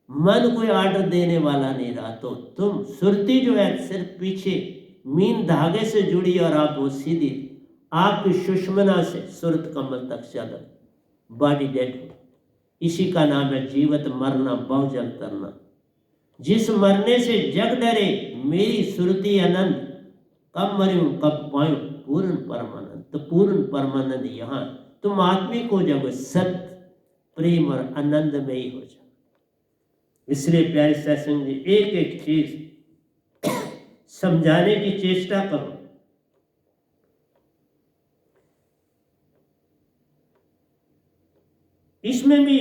मन कोई आर्डर देने वाला नहीं रहा। तो तुम सुरती जो है सिर्फ पीछे मीन धागे से जुड़ी और आप वो सीधी आपकी सुषमना से सुरत कमल तक चल, बॉडी डेड हो। इसी का नाम है जीवत मरना बहुजल तरना। जिस मरने से जग डरे मेरी सुरती अनंत, कब मरूं कब पाऊं पूर्ण परमानंद। तो पूर्ण परमानंद यहाँ तुम आत्मिक हो जाओगे, सत्य प्रेम और आनंद में ही हो जाओ। इसलिए प्यारे सत्संग जी, एक एक चीज समझाने की चेष्टा करो। इसमें भी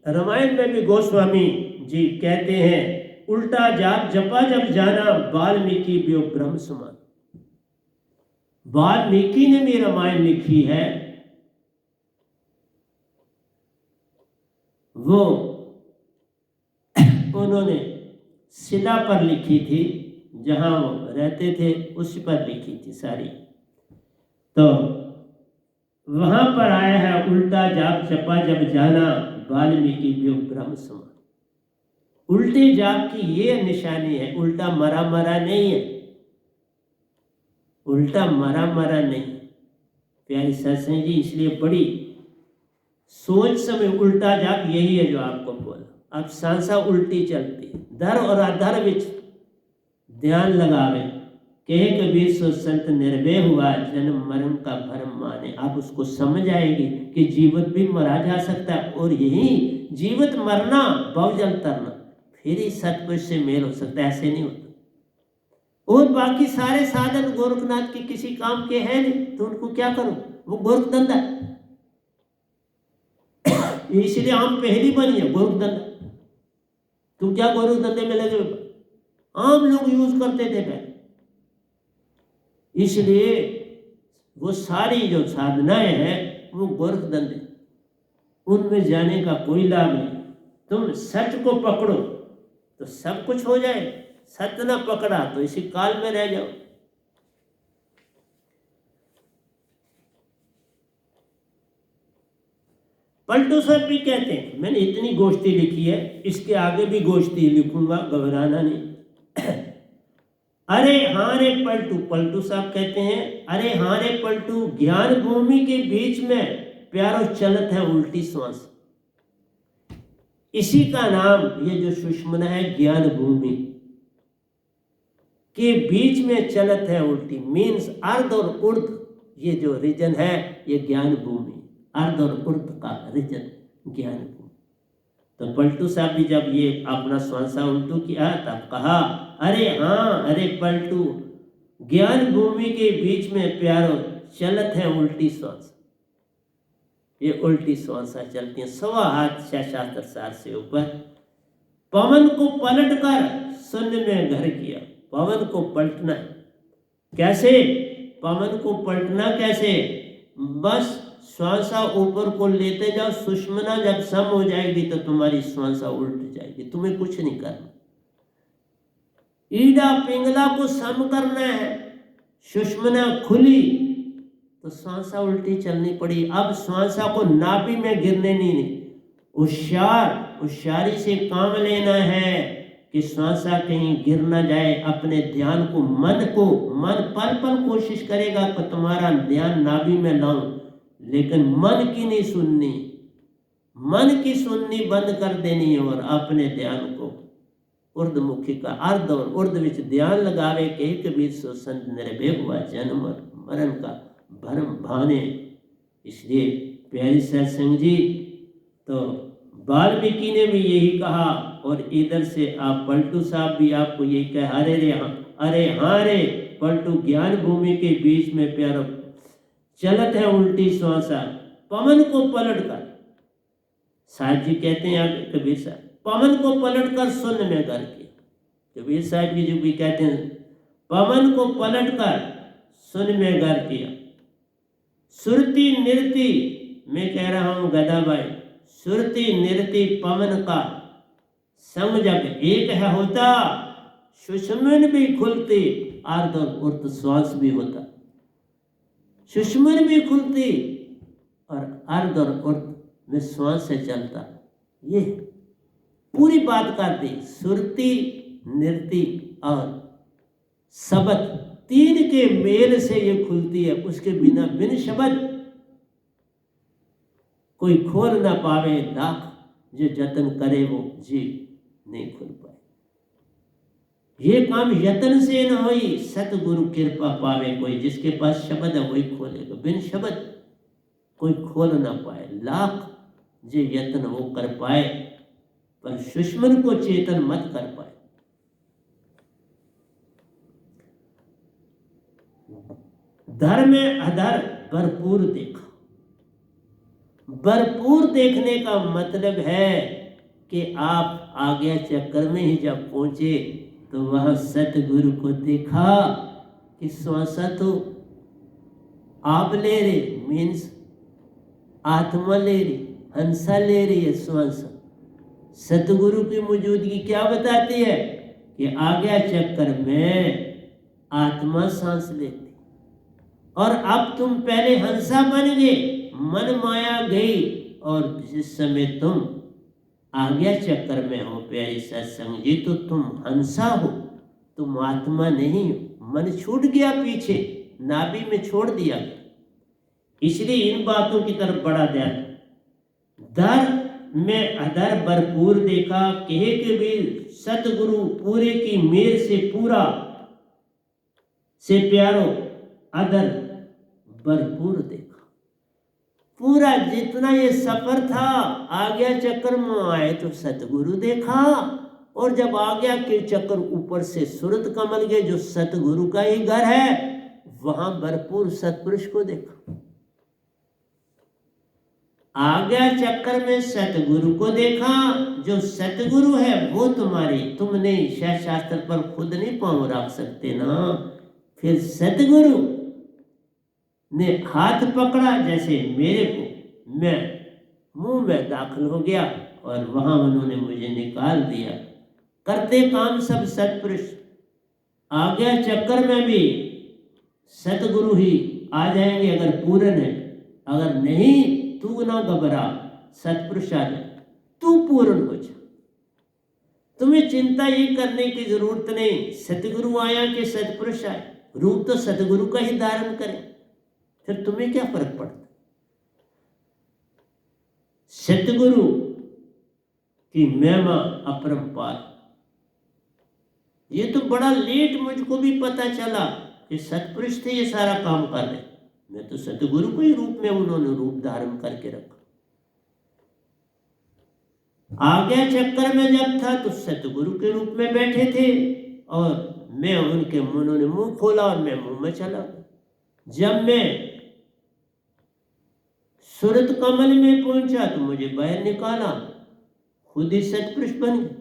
रामायण में भी गोस्वामी जी कहते हैं, उल्टा जाप जपा जब जाना, वाल्मीकि व्यो ब्रह्म समान। वाल्मीकि ने भी रामायण लिखी है, वो उन्होंने शिला पर लिखी थी, जहां वो रहते थे उस पर लिखी थी सारी। तो वहां पर आया है, उल्टा जाप जपा जब जाना, वाल्मीकि व्यो ब्रह्म समान। उल्टे जाप की ये निशानी है, उल्टा मरा मरा नहीं है, उल्टा मरा मरा नहीं। प्यारी सत्संग जी, इसलिए बड़ी सोच समय उल्टा जाप यही है जो आपको बोला। अब सांसा उल्टी चलती, धर और अधर विच ध्यान लगावे, कहे कबीर सो संत निर्भय हुआ, जन्म मरण का भरम माने। आप उसको समझ आएगी कि जीवित भी मरा जा सकता है, और यही जीवित मरना बहुजल तरना, फिर ही सतपुरुष से मेल हो सकता है, ऐसे नहीं होता। और बाकी सारे साधन गोरखनाथ के किसी काम के हैं नहीं, तो उनको क्या करो, वो गोरख धंधा। इसलिए हम पहली बनी है गोरख धंधा। तुम क्या गोरख धंधे में लगे, आम लोग यूज करते थे पहले। इसलिए वो सारी जो साधनाएं हैं वो गोरख धंधे, उनमें जाने का कोई लाभ नहीं। तुम सच को पकड़ो तो सब कुछ हो जाए, सत्य न पकड़ा तो इसी काल में रह जाओ। पलटू साहब भी कहते हैं, मैंने इतनी गोष्ठी लिखी है, इसके आगे भी गोष्ठी लिखूंगा, घबराना नहीं। अरे हाँ रे पलटू, पलटू साहब कहते हैं, अरे हाँ रे पलटू, ज्ञान भूमि के बीच में प्यारो चलत है उल्टी श्वास। इसी का नाम, ये जो सुषमना है, ज्ञान भूमि के बीच में चलत है उल्टी, मीन्स अर्ध और उर्ध, ये जो रीजन है ये ज्ञान भूमि, अर्ध और उर्ध का रीजन ज्ञान भूमि। तो पलटू साहब भी जब ये अपना श्वासा उल्टू किया तब कहा, अरे हाँ अरे पलटू, ज्ञान भूमि के बीच में प्यारो चलत है उल्टी श्वास। ये उल्टी श्वासा चलती है 1.25 हाथ शास्त्र सार से ऊपर। पवन को पलट कर शून्य में घर किया। पवन को पलटना कैसे, पवन को पलटना कैसे, बस श्वासा ऊपर को लेते जाओ, सुषमना जब सम हो जाएगी तो तुम्हारी श्वासा उल्ट जाएगी, तुम्हें कुछ नहीं करना। ईडा पिंगला को सम करना है, सुषमना खुली तो श्वासा उल्टी चलनी पड़ी। अब श्वासा को नाभि में गिरने नहीं, होशियारी से काम लेना है कि श्वासा कहीं गिर ना जाए। अपने ध्यान को, मन पल पल कोशिश करेगा कि तुम्हारा ध्यान नाभि में लाऊं, लेकिन मन की नहीं सुननी, मन की सुननी बंद कर देनी है और अपने ध्यान को ऊर्ध्वमुखी का अर्ध और ऊर्ध्व विच ध्यान लगावे, कहे कबीर सो संत निर्भय हुआ, जन्म मरण का भरम भाने। इसलिए प्यारी सत्संग जी, तो वाल्मीकि ने भी यही कहा, और इधर से आप पलटू साहब भी आपको यही कहे, अरे हाँ रे पलटू, ज्ञान भूमि के बीच में प्यारो चलत है उल्टी श्वासा, पवन को पलट कर। साहब जी कहते हैं आगे कबीर साहब, पवन को पलट कर शून्य में घर किया। कबीर साहब जी जो भी कहते हैं, पवन को पलट कर शून्य में घर किया। सुरती निरति, मैं कह रहा हूं गदा भाई, सुरती निरति पवन का संग जब एक है होता, सुषमन भी खुलती, अर्ध और उर्ध श्वास भी होता। सुषमन भी खुलती और अर्ध और उर्ध में श्वास से चलता। ये पूरी बात करती, सुरती नृति और शब्द तीन के मेल से ये खुलती है। उसके बिना बिन शब्द कोई खोल ना पावे, लाख जो जतन करे वो जीव नहीं खोल पाए। ये काम यत्न से न होई, सतगुरु कृपा पावे कोई। जिसके पास शब्द है वही खोलेगा, बिन शब्द कोई खोल ना पाए। लाख जो यत्न वो कर पाए, पर सुषमन को चेतन मत कर पाए। धर्म में अधर भरपूर देखा। भरपूर देखने का मतलब है कि आप आज्ञा चक्र में ही जब पहुंचे तो वहां सतगुरु को देखा कि श्वासा तो आप ले रहे, मीन्स आत्मा ले रही, हंसा ले रही है श्वासा। सतगुरु की मौजूदगी क्या बताती है कि आज्ञा चक्र में आत्मा सांस लेती, और अब तुम पहले हंसा बन गए, मन माया गई, और जिस समय तुम आज्ञा चक्र में हो प्यारी सत्संग जी, तो तुम हंसा हो, तुम आत्मा नहीं हो। मन छूट गया पीछे, नाभि में छोड़ दिया गया। इसलिए इन बातों की तरफ बड़ा ध्यान। दर में अधर भरपूर देखा, कहे के भी सतगुरु पूरे की मेर से पूरा से प्यारो अधर भरपूर देखा। पूरा जितना ये सफर था, आज्ञा चक्र में आए तो सतगुरु देखा, और जब आज्ञा के चक्र ऊपर से सूरत कमल के जो सतगुरु का ही घर है, वहां भरपूर सतपुरुष को देखा। आज्ञा चक्र में सतगुरु को देखा, जो सतगुरु है वो तुम्हारी, तुमने शास्त्र पर खुद नहीं पांव रख सकते ना। फिर सतगुरु ने हाथ पकड़ा, जैसे मेरे को, मैं मुंह में दाखिल हो गया और वहां उन्होंने मुझे निकाल दिया। करते काम सब सतपुरुष। आज्ञा चक्र में भी सतगुरु ही आ जाएंगे अगर पूर्ण है, अगर नहीं तू ना घबरा, सतपुरुष आ जाए, तू पूर्ण हो जा। तुम्हें चिंता ये करने की जरूरत नहीं, सतगुरु आया कि सतपुरुष आए, रूप तो सतगुरु का ही धारण करें, फिर तुम्हें क्या फर्क पड़ता। सतगुरु की महिमा अपरंपार। ये तो बड़ा लेट मुझको भी पता चला कि सतपुरुष थे ये सारा काम कर रहे। मैं तो सतगुरु को ही रूप में उन्होंने रूप धारण करके रखा। आज्ञा चक्कर में जब था तो सतगुरु के रूप में बैठे थे, और मैं उनके, उन्होंने मुंह खोला और मैं मुंह में चला गया। जब मैं सूरत कमल में पहुंचा तो मुझे बाहर निकाला, खुद ही सतपुरुष बन गए।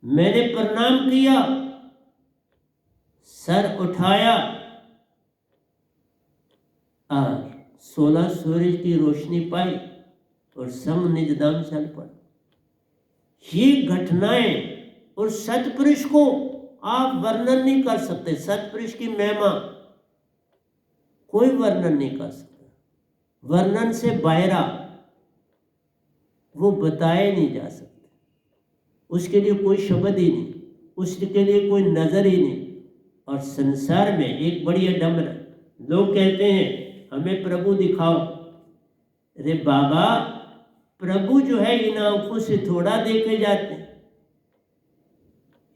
मैंने प्रणाम किया, सर उठाया और 16 सूरज की रोशनी पाई और संग निज धाम चल पड़ा। ये घटनाएं और सतपुरुष को आप वर्णन नहीं कर सकते। सतपुरुष की महिमा कोई वर्णन नहीं कर सकता, वर्णन से बाहरा वो बताए नहीं जा सकते। उसके लिए कोई शब्द ही नहीं, उसके लिए कोई नजर ही नहीं। और संसार में एक बड़ी अडम्बना, लोग कहते हैं हमें प्रभु दिखाओ। अरे बाबा, प्रभु जो है इन आंखों से थोड़ा देखे जाते हैं।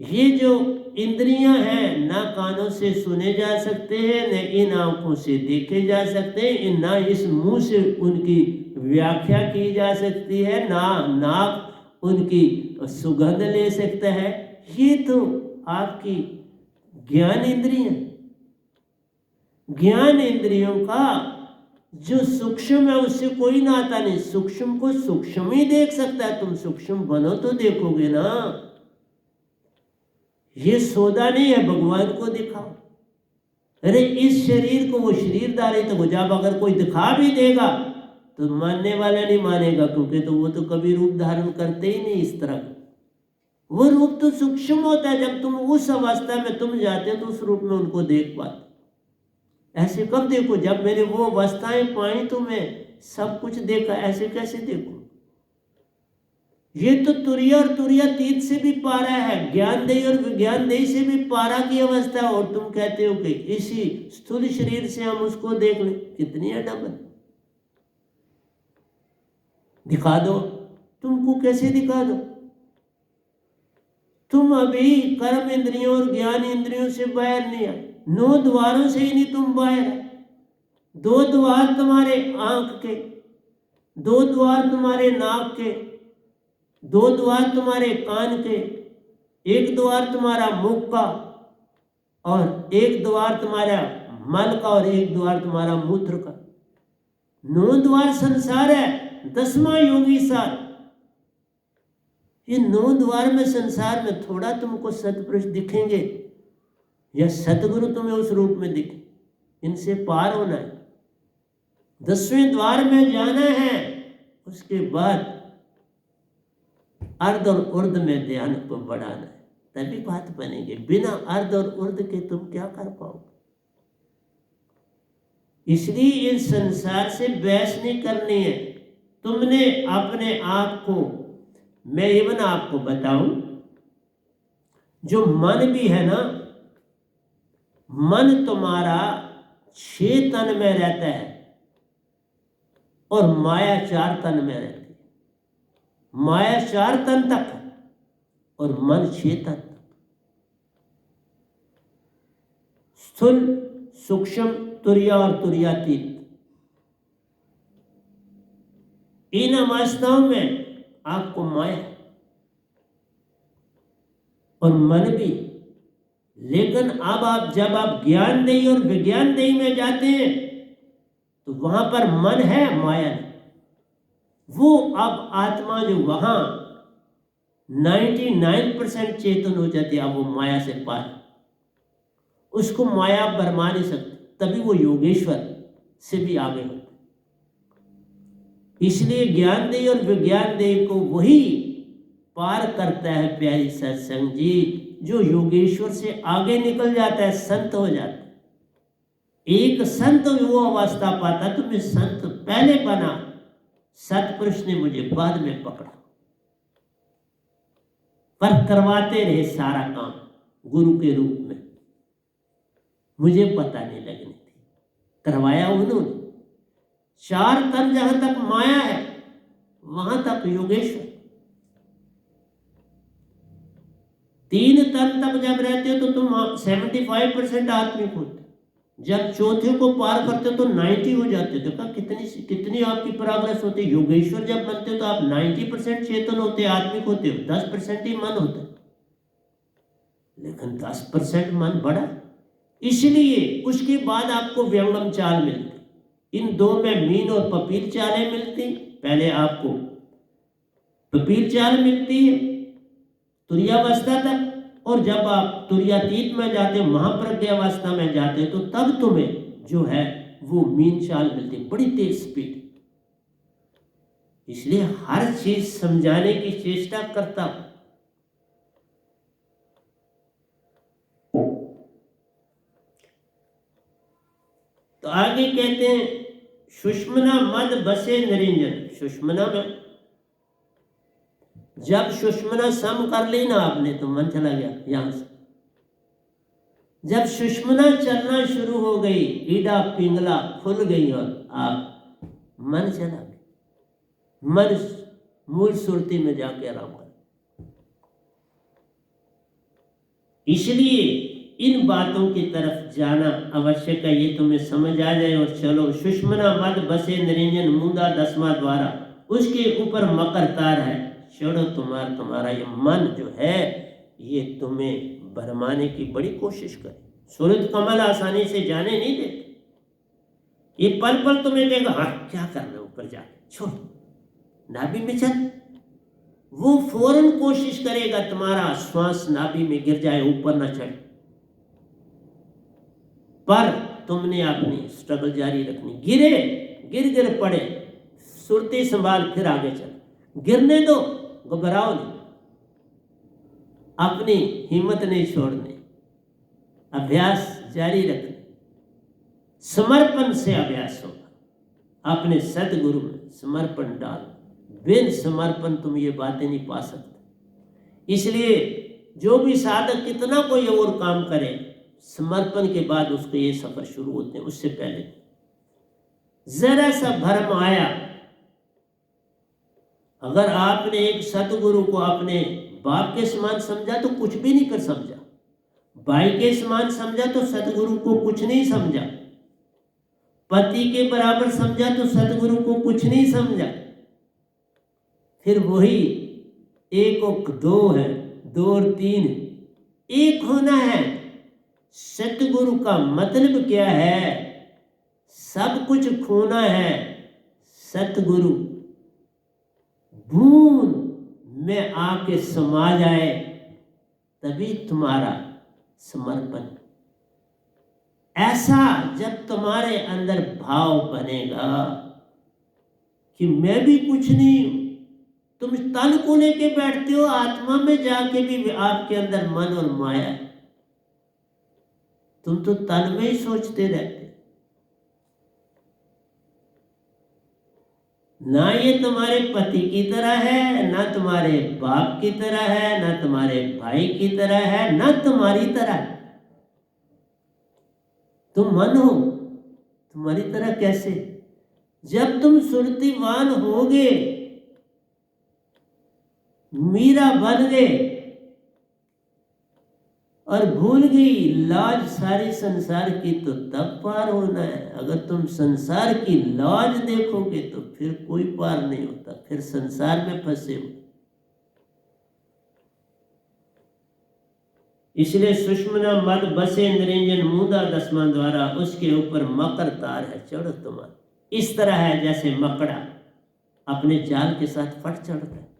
ये जो इंद्रियां हैं ना कानों से सुने जा सकते हैं, न इन आंखों से देखे जा सकते हैं, ना इस मुंह से उनकी व्याख्या की जा सकती है, ना नाक उनकी सुगंध ले सकता है। ये तो आपकी ज्ञान इंद्रियां, ज्ञान इंद्रियों का जो सूक्ष्म है उससे कोई नाता नहीं। सूक्ष्म को सूक्ष्म ही देख सकता है। तुम सूक्ष्म बनो तो देखोगे ना। ये सौदा नहीं है भगवान को दिखाओ। अरे इस शरीर को वो शरीरदारी तो हो, जब अगर कोई दिखा भी देगा तो मानने वाला नहीं मानेगा, क्योंकि तो वो तो कभी रूप धारण करते ही नहीं इस तरह। वो रूप तो सूक्ष्म होता है, जब तुम उस अवस्था में तुम जाते हो तो उस रूप में उनको देख पाते। ऐसे कब देखो, जब मैंने वो अवस्थाएं पाई तो मैं सब कुछ देखा, ऐसे कैसे देखूं। ये तो तुरिया और तुरियातीत से भी पारा है, ज्ञानदेही और विज्ञानदेही से भी पारा की अवस्था है, और तुम कहते हो कि इसी स्थूल शरीर से हम उसको देख लें। कितनी अडम्बना। दिखा दो, तुमको कैसे दिखा दो। तुम अभी कर्म इंद्रियों और ज्ञान इंद्रियों से बाहर नहीं आए, 9 द्वारों से ही नहीं तुम बाहर है। 2 द्वार तुम्हारे आंख के, 2 द्वार तुम्हारे नाक के, 2 द्वार तुम्हारे कान के, 1 द्वार तुम्हारा मुख का, और 1 द्वार तुम्हारा मल का, और 1 द्वार तुम्हारा मूत्र का। 9 द्वार संसार है, 10वां योगी सार। ये 9 द्वार में संसार में थोड़ा तुमको सतपुरुष दिखेंगे या सतगुरु तुम्हें उस रूप में दिखे। इनसे पार होना है, 10वें द्वार में जाना है। उसके बाद अर्ध और उर्ध में ध्यान को बढ़ाना है, तभी बात बनेगी। बिना अर्ध और उर्ध के तुम क्या कर पाओगे। इसलिए इस संसार से बहस नहीं करनी है। तुमने अपने आप को मैं इवन आपको बताऊं, जो मन भी है ना, मन तुम्हारा 6 तन में रहता है और माया 4 तन में रहती है। माया 4 तन तक और मन 6 तन तक। स्थूल, सूक्ष्म, तुर्या और तुर्यातीत, इन अवस्थाओं में आपको माया और मन भी। लेकिन अब जब आप ज्ञानदेही और विज्ञानदेही में जाते हैं तो वहां पर मन है, माया नहीं। वो अब आत्मा जो वहां 99% चेतन हो जाती है, अब वो माया से पार। उसको माया भरमा नहीं सकती, तभी वो योगेश्वर से भी आगे होते। इसलिए ज्ञानदेही और विज्ञानदेही को वही पार करता है प्यारी सत्संग जी, जो योगेश्वर से आगे निकल जाता है, संत हो जाता है। एक संत वो अवस्था पाता, तो मैं संत पहले बना, सतपुरुष ने मुझे बाद में पकड़ा, पर करवाते रहे सारा काम गुरु के रूप में। मुझे पता नहीं लगनी थी, करवाया उन्होंने। 4 तन जहां तक माया है वहां तक योगेश्वर। 3 तन तक जब रहते हो तो तुम 75% आत्मिक होते। जब चौथे को पार करते हो तो 90 हो जाते। देखा कितनी आपकी प्रोग्रेस होती है। योगेश्वर जब बनते हो तो आप 90% चेतन होते, आत्मिक होते हो, 10% ही मन होता है। लेकिन 10% मन बड़ा, इसलिए उसके बाद आपको व्यंगम चाल मिलती। इन 2 में मीन और पपील चालें मिलती। पहले आपको पपील चाल मिलती है तुर्यावस्था तक, और जब आप तुर्यातीत में जाते हो, महाप्रज्ञ अवस्था में जाते हो, तो तब तुम्हें जो है वो मीन चाल मिलती, बड़ी तेज स्पीड। इसलिए हर चीज समझाने की चेष्टा करता हूं। तो आगे कहते हैं, सुषुम्ना मद बसे निरंजन। सुषुम्ना में जब सुषुम्ना सम कर ली ना आपने, तो मन चला गया यहां से। जब सुषुम्ना चलना शुरू हो गई, ईडा पिंगला खुल गई और आप मन चला गया, मन मूल सुरती में जाके आराम कर। इसलिए इन बातों की तरफ जाना आवश्यक है, ये तुम्हें समझ आ जाए। और चलो, सुषुम्ना मद बसे निरंजन, मूंदा 10वां द्वारा, उसके ऊपर मकर तार है। छोड़ो, तुम्हारा ये मन जो है ये तुम्हें भरमाने की बड़ी कोशिश करे। सूरज कमल आसानी से जाने नहीं देते। ये पल पल तुम्हें कहेगा, हाँ क्या करना ऊपर जाके, छोड़, नाभि में चल। वो फौरन कोशिश करेगा तुम्हारा श्वास नाभि में गिर जाए, ऊपर ना चढ़े। पर तुमने अपनी स्ट्रगल जारी रखनी। गिर पड़े, सुरती संभाल, फिर आगे चल। गिरने दो, घबराओ नहीं, अपनी हिम्मत नहीं छोड़नी, अभ्यास जारी रखना। समर्पण से अभ्यास होगा। अपने सदगुरु में समर्पण डाल। बिन समर्पण तुम ये बातें नहीं पा सकते। इसलिए जो भी साधक कितना कोई और काम करे, समर्पण के बाद उसके ये सफर शुरू होते हैं। उससे पहले जरा सा भ्रम आया, अगर आपने एक सतगुरु को अपने बाप के समान समझा तो कुछ भी नहीं कर समझा, भाई के समान समझा तो सतगुरु को कुछ नहीं समझा, पति के बराबर समझा तो सतगुरु को कुछ नहीं समझा। फिर वही 1 और 2 है, 2 और 3 है, एक होना है। सतगुरु का मतलब क्या है? सब कुछ खोना है। सतगुरु बूंद में आके समा जाए, तभी तुम्हारा समर्पण। ऐसा जब तुम्हारे अंदर भाव बनेगा कि मैं भी कुछ नहीं हूं, तुम तन को लेके बैठते हो, आत्मा में जाके भी आपके अंदर मन और माया है। तुम तो तन में ही सोचते रहते। ना ये तुम्हारे पति की तरह है, ना तुम्हारे बाप की तरह है, ना तुम्हारे भाई की तरह है, ना तुम्हारी तरह है। तुम मन हो, तुम्हारी तरह कैसे? जब तुम सुरतिवान होगे, मीरा बन गए और भूल गई लाज सारी संसार की, तो तब पार होना है। अगर तुम संसार की लाज देखोगे तो फिर कोई पार नहीं होता, फिर संसार में फंसे हो। इसलिए सुषमना मद बसे निरंजन मूदा दसवां द्वारा, उसके ऊपर मकर तार है, चढ़ो तुम्हारा। इस तरह है जैसे मकड़ा अपने जाल के साथ फट चढ़ता है,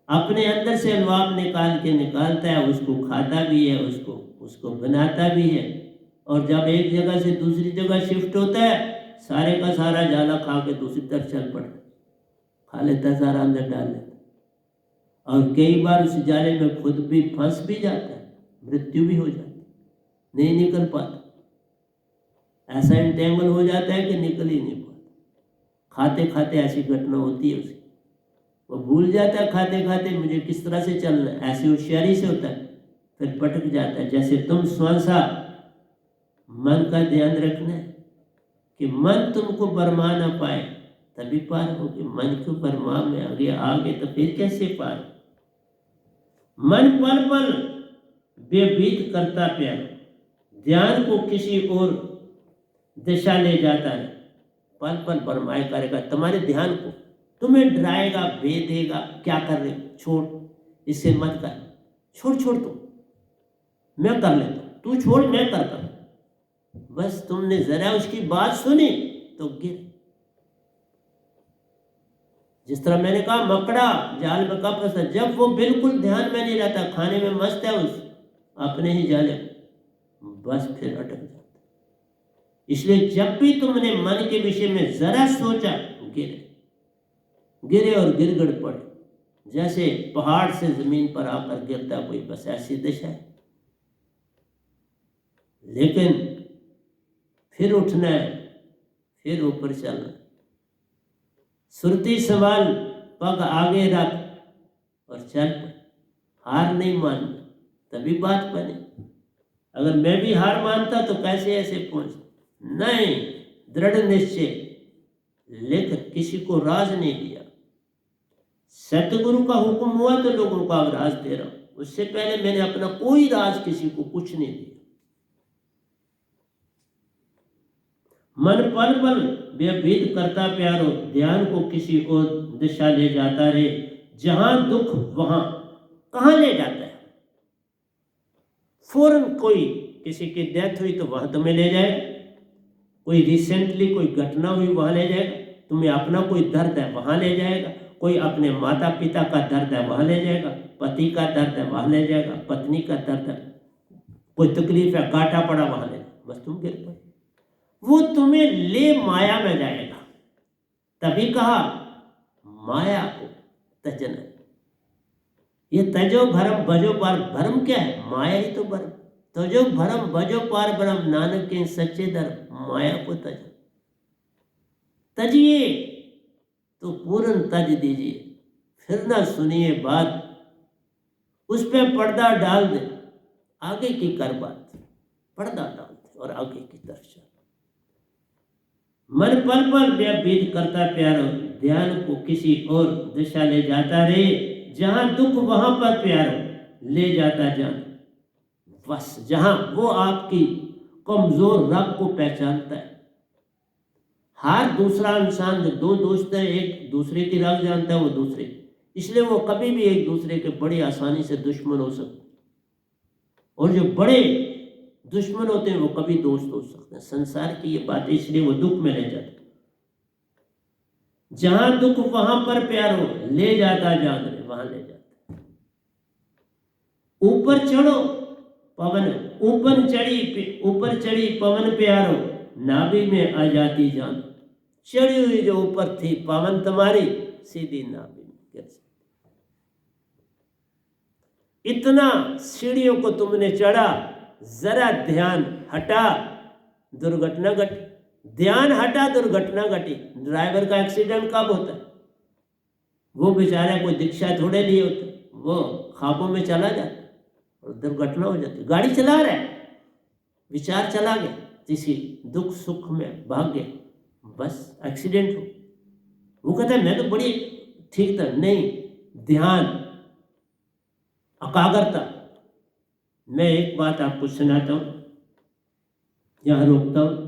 अपने अंदर से लुआब निकाल के निकालता है, उसको खाता भी है, उसको बनाता भी है। और जब एक जगह से दूसरी जगह शिफ्ट होता है, सारे का सारा जाला खा के दूसरी तरफ चल पड़ता, खा लेता है, सारा अंदर डाल लेता। और कई बार उस जाले में खुद भी फंस भी जाता है, मृत्यु भी हो जाती, नहीं निकल पाता। ऐसा इंटेंगल हो जाता है कि निकल ही नहीं पाता। खाते खाते ऐसी घटना होती है उसकी, वो भूल जाता है खाते खाते मुझे किस तरह से चलना है, ऐसी होशियारी से होता है, फिर पटक जाता है। जैसे तुम स्वसा मन का ध्यान रखना है कि मन तुमको बरमा ना पाए, तभी पार होगे। मन को बरमा में आगे तो फिर कैसे पार? मन पल पल व्यतीत करता प्यार, ध्यान को किसी और दिशा ले जाता है। पल पल बरमाए करेगा तुम्हारे ध्यान को, तुम्हें डराएगा, भेदेगा, क्या कर रहे हो, छोड़, इससे मत कर, छोड़ तू, मैं कर लेता हूं, तू छोड़, मैं करता हूं। बस तुमने जरा उसकी बात सुनी तो गिर। जिस तरह मैंने कहा मकड़ा जाल में कब फंसता, जब वो बिल्कुल ध्यान में नहीं रहता, खाने में मस्त है उस अपने ही जाले, बस फिर अटक जाता। इसलिए जब भी तुमने मन के विषय में जरा सोचा, गिरे और गिरगड़ पड़े, जैसे पहाड़ से जमीन पर आकर गिरता कोई, बस ऐसी दिशा है। लेकिन फिर उठना है, फिर ऊपर चलना। सुरती सवाल पग आगे रख और चल, हार नहीं मानना, तभी बात बने। अगर मैं भी हार मानता तो कैसे ऐसे पहुंचता? नहीं, दृढ़ निश्चय, लेकिन किसी को राज नहीं दिया। सतगुरु का हुक्म हुआ तो लोगों का अब राज दे रहा हूं, उससे पहले मैंने अपना कोई राज किसी को कुछ नहीं दिया। मन पल पल व्यतीत करता प्यारो, ध्यान को किसी और दिशा ले जाता रे, जहां दुख वहां, कहां ले जाता है? फौरन कोई किसी की डेथ हुई तो वहां तुम्हें ले जाएगा, कोई रिसेंटली कोई घटना हुई वहां ले जाएगा, तुम्हें अपना कोई दर्द है वहां ले जाएगा, कोई अपने माता पिता का दर्द है वहां ले जाएगा, पति का दर्द है वहां ले जाएगा, पत्नी का दर्द है, कोई तकलीफ है, काटा पड़ा वहां ले, बस तुम गिर पड़े, वो तुम्हें ले माया में जाएगा। तभी कहा माया को तजना, ये तजो भरम भजो पार, भरम क्या है? माया ही तो भरम। तजो भरम भजो पार ब्रह्म, नानक के सच्चे धर्म, माया को तजो, तजिए तो पूर्ण तज दीजिए, फिर ना सुनिए बात, उस पर पर्दा डाल दे, आगे की कर बात, पर्दा डाल दे और आगे की तरफ चल। मन पल पल व्यतीत करता प्यारो, ध्यान को किसी और दिशा ले जाता रे, जहां दुख वहां पर प्यारो ले जाता जान। बस जहां वो आपकी कमजोर रब को पहचानता है। हर दूसरा इंसान, जो दो दोस्त हैं, एक दूसरे की रग जानता है, वो दूसरे, इसलिए वो कभी भी एक दूसरे के बड़ी आसानी से दुश्मन हो सकते, और जो बड़े दुश्मन होते हैं वो कभी दोस्त हो सकते हैं। संसार की ये बात, इसलिए वो दुख में ले जाते। जहां दुख वहां पर प्यारो ले जाता जान रे, वहां ले जाता। ऊपर चढ़ो पवन, ऊपर चढ़ी पवन प्यारो, नाभि में आ जाती जान। चढ़ी हुई जो ऊपर थी पवन तुम्हारी, सीधी नाभि में गिर जाती। इतना सीढ़ियों को तुमने चढ़ा, जरा ध्यान हटा, दुर्घटना घटी। ध्यान हटा, दुर्घटना घटी। ड्राइवर का एक्सीडेंट कब होता है? वो बेचारा कोई दीक्षा थोड़े लिए होते, वो ख्वाबों में चला जाता और दुर्घटना हो जाती। गाड़ी चला रहा है, विचार चला गया, किसी दुख सुख में भाग गया, बस एक्सीडेंट हो। वो कहता है मैं तो बड़ी ठीक था। नहीं, ध्यान, एकाग्रता। मैं एक बात आपको सुनाता हूँ, यहाँ रोकता हूँ।